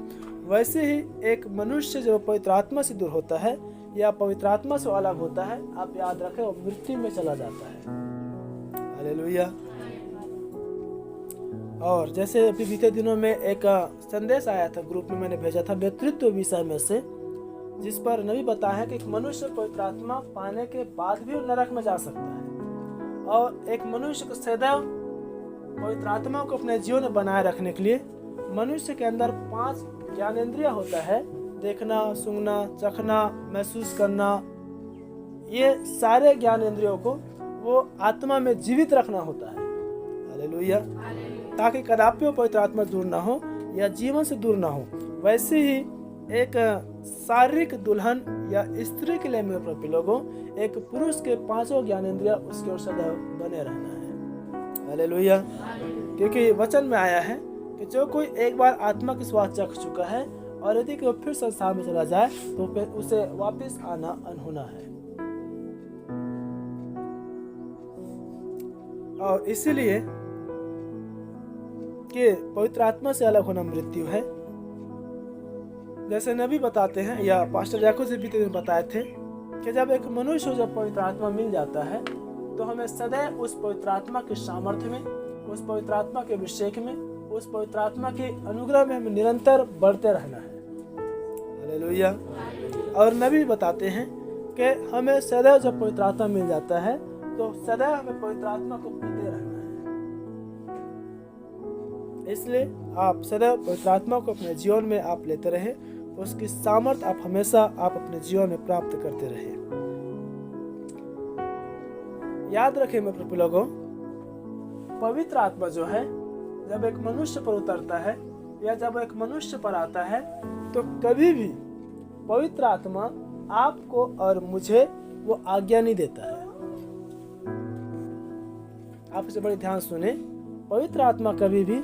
वैसे ही एक मनुष्य जो पवित्र आत्मा से दूर होता है या पवित्र आत्मा से अलग होता है, आप याद रखें, वो मृत्यु में चला जाता है। हालेलुया। और जैसे अभी बीते दिनों में एक संदेश आया था, ग्रुप में मैंने भेजा था नेतृत्व विषय में से, जिस पर नबी बताया है कि एक मनुष्य पवित्र आत्मा पाने के बाद भी नरक में जा सकता है। और एक मनुष्य को सदैव पवित्र आत्मा को अपने जीवन में बनाए रखने के लिए मनुष्य के अंदर 5 ज्ञानेंद्रिय होता है, देखना, सुनना, चखना, महसूस करना। ये सारे ज्ञानेंद्रियों को वो आत्मा में जीवित रखना होता है। हालेलुया। ताकि कदापि पवित्र आत्मा दूर ना हो या जीवन से दूर ना हो। वैसे ही एक शारीरिक दुल्हन या स्त्री के लिए मेरे प्रति लोगों, एक पुरुष के 5 ज्ञानेंद्रिय उसके ओर सदैव बने रहना है। हालेलुया। क्योंकि वचन में आया है कि जो कोई एक बार आत्मा की स्वाद चख चुका है और यदि वो फिर संसार में चला जाए तो फिर उसे वापस आना अनहोना है। और इसीलिए कि पवित्र आत्मा से अलग होना मृत्यु है। जैसे नबी बताते हैं या पास्टर याकूब से बीते दिन बताए थे कि जब एक मनुष्य जब पवित्र आत्मा मिल जाता है तो हमें सदैव उस पवित्र आत्मा के सामर्थ्य में, उस पवित्र आत्मा के अभिषेक में, उस पवित्र आत्मा के अनुग्रह में हमें निरंतर बढ़ते रहना है। हालेलुया। और नबी बताते हैं कि हमें सदैव जब पवित्र आत्मा मिल जाता है तो सदैव हमें पवित्र आत्मा को पीते रहना है। इसलिए आप सदैव पवित्र आत्मा को अपने जीवन में आप लेते रहे, उसकी सामर्थ्य आप हमेशा आप अपने जीवन में प्राप्त करते रहे। याद रखें मेरे प्रिय लोगों, पवित्र आत्मा जो है जब एक मनुष्य पर उतरता है या जब एक मनुष्य पर आता है तो कभी भी पवित्र आत्मा आपको और मुझे वो आज्ञा नहीं देता है। आप इसे बड़ी ध्यान सुने, पवित्र आत्मा कभी भी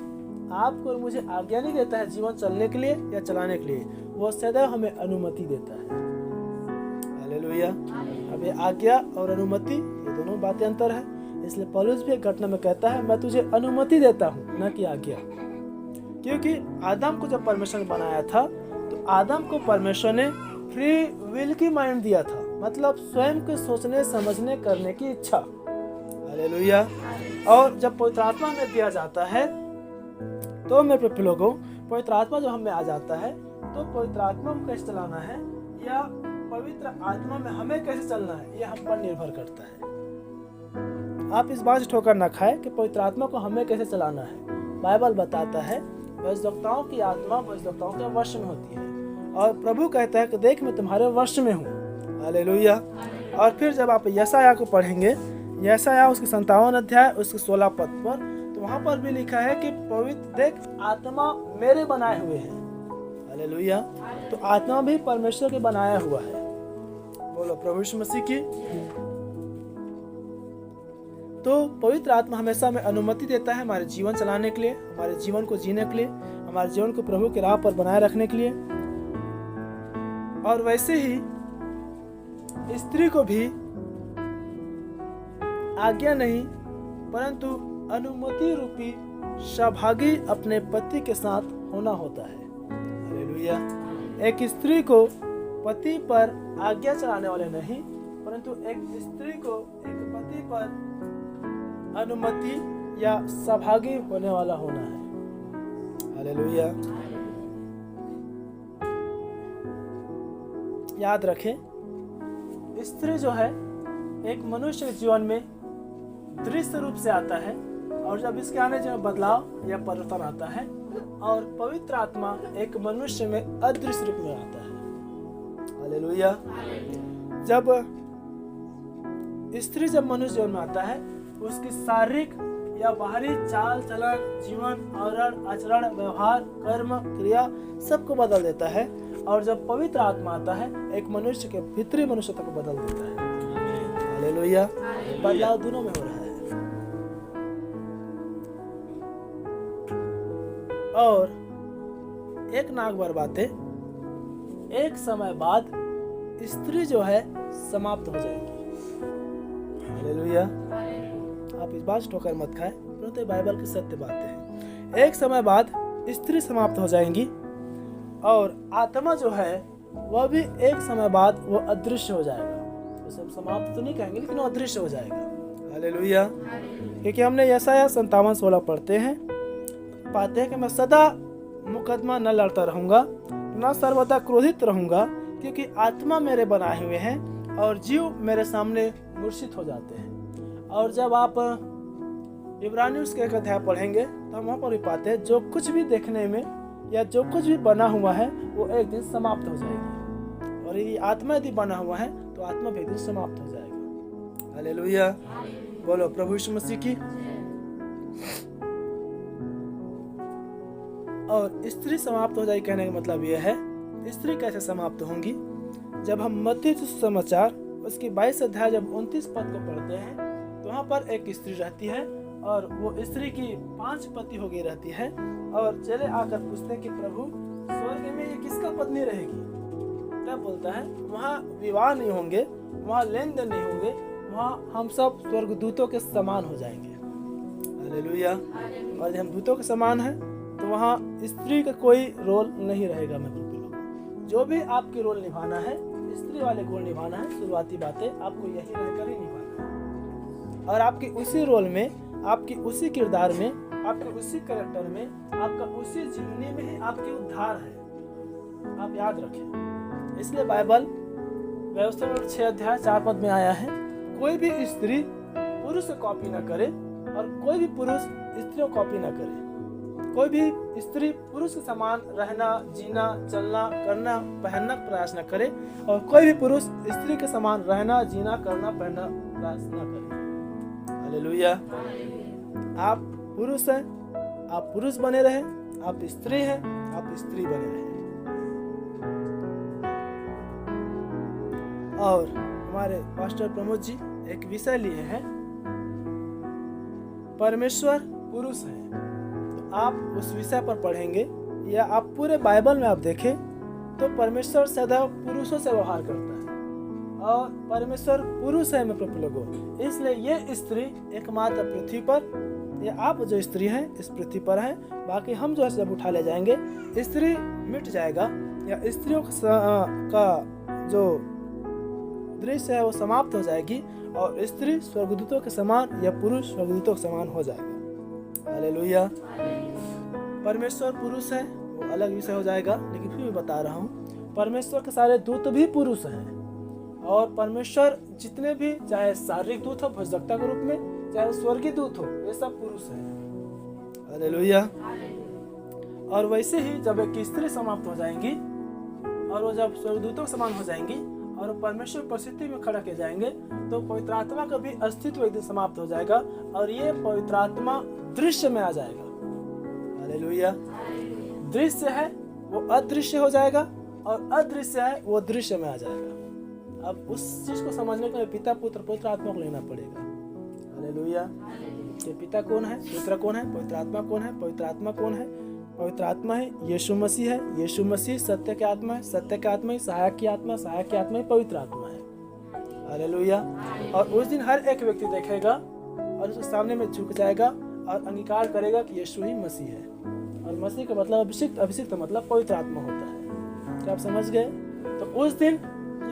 आपको और मुझे आज्ञा नहीं देता है जीवन चलने के लिए या चलाने के लिए, वो सदैव हमें अनुमति देता है। हालेलुया। अब ये आज्ञा और अनुमति, ये दोनों बातें अंतर है। इसलिए पौलुस भी एक घटना में कहता है, मैं तुझे अनुमति देता हूँ न कि आज्ञा। क्योंकि आदम को जब परमेश्वर ने बनाया था तो आदम को परमेश्वर ने फ्री विल की माइंड दिया था, मतलब स्वयं के सोचने समझने करने की इच्छा। हालेलुया। और जब पवित्र आत्मा में दिया जाता है तो मेरे प्रिय लोगों, पवित्र आत्मा जब हमें आ जाता है तो पवित्र आत्मा को कैसे चलाना है या पवित्र आत्मा में हमें कैसे चलना है, ये हम पर निर्भर करता है। आप इस बात से ठोकर न खाए कि पवित्र आत्मा को हमें कैसे चलाना है। बाइबल बताता है भविष्यवक्ताओं की आत्मा भविष्यवक्ताओं के वश में होती है, और प्रभु कहता है कि देख मैं तुम्हारे वश में हूँ। हालेलुया। और फिर जब आप यशायाह को पढ़ेंगे, यशायाह उसके 57 अध्याय उसके 16 पद पर, तो वहाँ पर भी लिखा है कि पवित्र देख आत्मा मेरे बनाए हुए हैं। हालेलुया। तो आत्मा भी परमेश्वर के बनाया हुआ है। बोलो प्रभु यीशु मसीह की। तो पवित्र आत्मा हमेशा हमें अनुमति देता है हमारे जीवन चलाने के लिए, हमारे जीवन को जीने के लिए, हमारे जीवन को प्रभु के राह पर बनाए रखने के लिए। और वैसे ही स्त्री को भी आज्ञा नहीं परंतु अनुमति रूपी सहभागी अपने पति के साथ होना होता है। हालेलुया। एक स्त्री को पति पर आज्ञा चलाने वाले नहीं, परंतु एक स्त्री को एक पति पर अनुमति या सहभागी होने वाला होना है। हालेलुया। याद रखें, स्त्री जो है एक मनुष्य के जीवन में दृश्य रूप से आता है, और जब इसके आने में बदलाव या परिवर्तन आता है, और पवित्र आत्मा एक मनुष्य में अदृश्य रूप में आता है। हालेलुया। जब स्त्री जब मनुष्य जीवन में आता है, उसकी शारीरिक या बाहरी चाल चलन, जीवन, आचरण, व्यवहार, कर्म, क्रिया सबको बदल देता है। और जब पवित्र आत्मा आता है, एक मनुष्य के भीतरी मनुष्यता को बदल देता है। हालेलुया। बदलाव दोनों में हो रहा है। और एक नागवार बातें, एक समय बाद स्त्री जो है समाप्त हो जाएगी। हालेलुया। आप इस बात ठोकर मत खाए, परंतु बाइबल की सत्य बातें हैं। एक समय बाद स्त्री समाप्त हो जाएंगी, और आत्मा जो है वह भी एक समय बाद वो अदृश्य हो जाएगा। उसे समाप्त तो नहीं कहेंगे, लेकिन वो अदृश्य हो जाएगा। हालेलुया। क्योंकि हमने यशायाह 57:16 पढ़ते हैं, पाते हैं कि मैं सदा मुकदमा न लड़ता रहूंगा, न सर्वदा क्रोधित रहूंगा, क्योंकि आत्मा मेरे बनाए हुए हैं और जीव मेरे सामने मूर्छित हो जाते हैं। और जब आप इब्रानियों के 1 अध्याय पढ़ेंगे तो हम वहाँ पर भी पाते हैं, जो कुछ भी देखने में या जो कुछ भी बना हुआ है वो एक दिन समाप्त हो जाएगी, और यदि आत्मा यदि बना हुआ है तो आत्मा भी एक दिन समाप्त हो जाएगा। हालेलुया। बोलो प्रभु यीशु मसीह की। और स्त्री समाप्त हो जाएगी कहने का मतलब यह है, स्त्री कैसे समाप्त होंगी। जब हम मत्ती सुसमाचार उसकी 22 अध्याय जब 29 पद को पढ़ते हैं, तो वहाँ पर एक स्त्री रहती है, और वो स्त्री की 5 पति हो गई रहती है। और चले आकर पूछते हैं कि प्रभु स्वर्ग में ये किसका पत्नी रहेगी। तब बोलता है वहाँ विवाह नहीं होंगे, वहाँ लेन देन नहीं होंगे, वहाँ हम सब स्वर्गदूतों के समान हो जाएंगे। हालेलुया। और जब हम दूतों के समान हैं तो वहाँ स्त्री का कोई रोल नहीं रहेगा। मैं लोग जो भी आपके रोल निभाना है, स्त्री वाले रोल निभाना है, शुरुआती बातें आपको यही रहकर ही निभाना है। और आपके उसी रोल में, आपकी उसी किरदार में, आपके उसी कैरेक्टर में, आपका उसी जीवनी में ही आपकी उद्धार है। आप याद रखें। इसलिए बाइबल व्यवस्था में 6 अध्याय 4 पद में आया है, कोई भी स्त्री पुरुष से कॉपी ना करे और कोई भी पुरुष स्त्री को कॉपी ना करे। कोई भी स्त्री पुरुष के समान रहना, जीना, चलना, करना, पहनना प्रयास न करे, और कोई भी पुरुष स्त्री के समान रहना, जीना, करना, पहनना प्रयास न करे। हालेलुया। आप पुरुष हैं, आप पुरुष बने रहे, आप स्त्री हैं, आप स्त्री बने रहे। और हमारे पास्टर प्रमोद जी एक विषय लिए हैं, परमेश्वर पुरुष है। तो आप उस विषय पर पढ़ेंगे या आप पूरे बाइबल में आप देखें तो परमेश्वर सदैव पुरुषों से व्यवहार करता है और परमेश्वर पुरुष है मेरे लोगों। इसलिए ये स्त्री एकमात्र पृथ्वी पर, या आप जो स्त्री हैं इस पृथ्वी पर हैं, बाकी हम जो है जब उठा ले जाएंगे स्त्री मिट जाएगा या स्त्रियों का जो दृश्य है वो समाप्त हो जाएगी और स्त्री स्वर्गदूतों के समान या पुरुष स्वर्गदूतों के समान हो जाएगा। हालेलुया। परमेश्वर पुरुष है वो अलग विषय हो जाएगा, लेकिन फिर भी बता रहा हूँ परमेश्वर के सारे दूत भी पुरुष हैं और परमेश्वर जितने भी, चाहे शारीरिक दूत हो भजदक्ता के रूप में, चाहे स्वर्गीय दूत हो, ये सब पुरुष हैं। हालेलुया। और वैसे ही जब एक स्त्री समाप्त हो जाएंगी और वो जब स्वर्गदूतों के समान हो जाएंगी और परमेश्वर परिस्थिति में खड़ा किए जाएंगे तो पवित्र आत्मा का भी अस्तित्व एक दिन समाप्त हो जाएगा और ये पवित्र आत्मा दृश्य में आ जाएगा। हालेलुया। दृश्य है वो अदृश्य हो जाएगा और अदृश्य है वो दृश्य में आ जाएगा। अब उस चीज को समझने के लिए पिता पुत्र पवित्र आत्मा को लेना पड़ेगा। हालेलुया। ये पिता कौन है, पुत्र कौन है, पवित्र आत्मा कौन है? पवित्र आत्मा कौन है? पवित्र आत्मा है यीशु मसीह है। यीशु मसीह सत्य की आत्मा है, सत्य की आत्मा ही सहायक की आत्मा, सहायक की आत्मा ही पवित्र आत्मा है। हालेलुया। और उस दिन हर एक व्यक्ति देखेगा और उसके सामने में झुक जाएगा और अंगीकार करेगा कि यीशु ही मसीह है। और मसीह का मतलब अभिषिक्त, अभिषिक्त का मतलब पवित्र आत्मा होता है। क्या आप समझ गए? तो उस दिन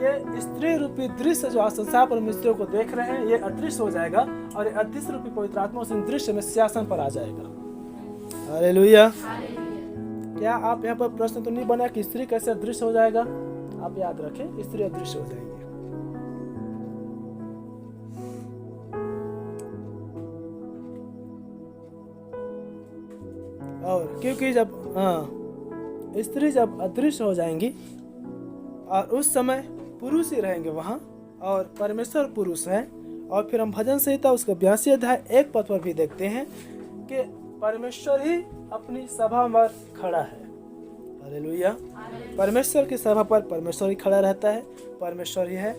ये स्त्री रूपी दृश्य जो आज संसार पर मिस्त्रियों को देख रहे हैं ये अदृश्य हो जाएगा और ये अदृश्य रूपी पवित्र आत्मा उस दृश्य में सिंहासन पर आ जाएगा। हालेलुया। क्या आप यहाँ पर प्रश्न तो नहीं बना कि स्त्री कैसे अदृश्य हो जाएगा? आप याद रखें, स्त्री अदृश्य हो जाएगी। और क्योंकि जब स्त्री जब अदृश्य हो जाएंगी और उस समय पुरुष ही रहेंगे वहाँ और परमेश्वर पुरुष है। और फिर हम भजन संहिता उसका 82 अध्याय 1 पद पर भी देखते हैं कि परमेश्वर ही अपनी सभा में खड़ा है। हालेलुया। परमेश्वर की सभा पर परमेश्वर ही खड़ा रहता है, परमेश्वर ही है।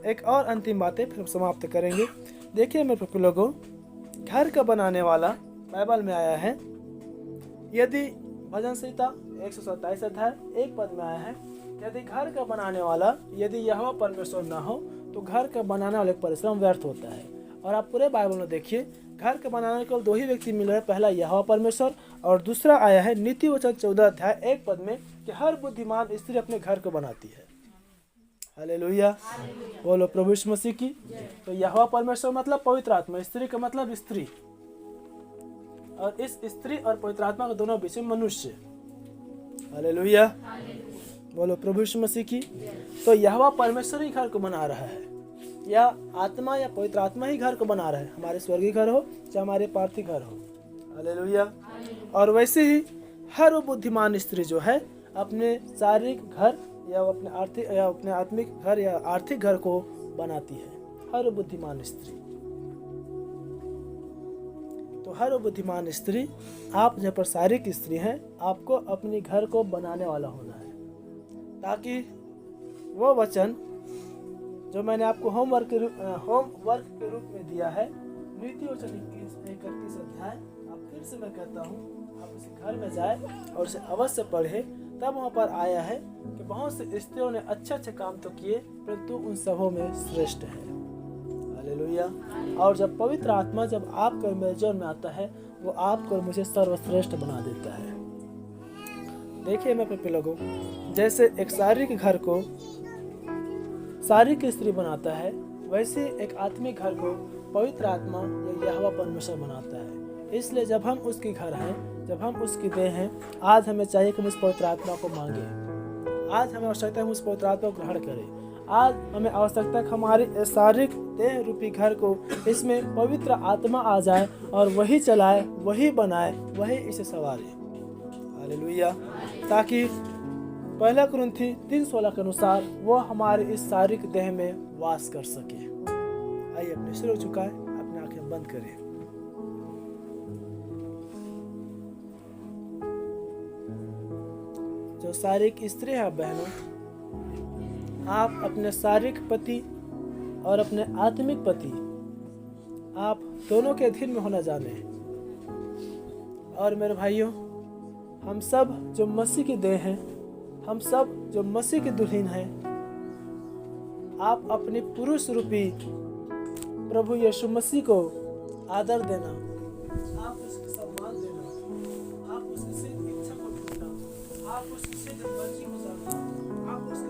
एक और अंतिम बातें फिर हम समाप्त करेंगे। देखिए मेरे प्रिय लोगों, घर का बनाने वाला बाइबल में आया है। यदि भजन संहिता 127 अध्याय 1 पद में आया है, यदि घर का बनाने वाला यदि यहोवा परमेश्वर ना हो तो घर का बनाने वाले परिश्रम व्यर्थ होता है। और आप पूरे बाइबल में देखिए घर के बनाने को 2 ही व्यक्ति मिल रहे हैं, पहला यहोवा परमेश्वर और दूसरा आया है नीति वचन 14 अध्याय 1 पद में कि हर बुद्धिमान स्त्री अपने घर को बनाती है। हालेलुया। बोलो प्रभु यीशु मसीह की। तो यहोवा परमेश्वर मतलब पवित्र आत्मा, स्त्री का मतलब स्त्री, और इस स्त्री और पवित्र आत्मा के दोनों बीच में मनुष्य। हालेलुया। बोलो प्रभु यीशु मसीह की। तो यहोवा परमेश्वर ही घर को बना रहा है, या आत्मा या पवित्र आत्मा ही घर को बना रहा है, हमारे स्वर्गीय घर हो चाहे हमारे पार्थिव घर हो। हालेलुया। और वैसे ही हर वो बुद्धिमान स्त्री जो है अपने शारीरिक घर या अपने आर्थिक या अपने आत्मिक घर या आर्थिक घर को बनाती है। हर बुद्धिमान स्त्री। तो हर बुद्धिमान स्त्री, आप जब पर शारीरिक स्त्री हैं, आपको अपने घर को बनाने वाला होना है, ताकि वो वचन जो मैंने आपको होमवर्क के रूप में दिया है, नीति वचन 31 अध्याय, आप फिर से मैं कहता हूँ आप उसे घर में जाए और उसे अवश्य पढ़े। तब वहाँ पर आया है कि बहुत से स्त्रियों ने अच्छे अच्छे काम तो किए परंतु उन सबों में श्रेष्ठ है। हालेलुया। और जब पवित्र आत्मा जब आपके मेरे जीवन में आता है वो आपको और मुझे सर्वश्रेष्ठ बना देता है। देखिए मैं प्रिय लोगों, जैसे एक शारीरिक घर को शारीरिक स्त्री बनाता है, वैसे एक आत्मिक घर को पवित्र आत्मा या यहोवा परमेश्वर बनाता है। इसलिए जब हम उसके घर हैं, जब हम उसकी देह हैं, आज हमें चाहिए कि हम उस पवित्र आत्मा को मांगे। आज हमें आवश्यकता है हम उस पवित्र आत्मा को ग्रहण करें। आज हमें आवश्यकता है कि हमारे शारीरिक देह रूपी घर को इसमें पवित्र आत्मा आ जाए और वही चलाए, वही बनाए, वही इसे संवारे। हालेलुया। ताकि 1 कुरिन्थी 3:16 के अनुसार वो हमारे इस शारीरिक देह में वास कर सके। आइए अपने सिर झुकाएं, अपनी आंखें बंद करें। जो शारीरिक स्त्री है बहनों, आप अपने शारीरिक पति और अपने आत्मिक पति, आप दोनों के अधीन में होना जाने। और मेरे भाइयों, हम सब जो मसीह की देह हैं, हम सब जो मसीह की दुल्हन हैं, आप अपने पुरुष रूपी प्रभु यीशु मसीह को आदर देना, आप उसको सम्मान देना, आप उससे इच्छा को ढूंढना, आप उससे मर्जी को जानना, आप उसके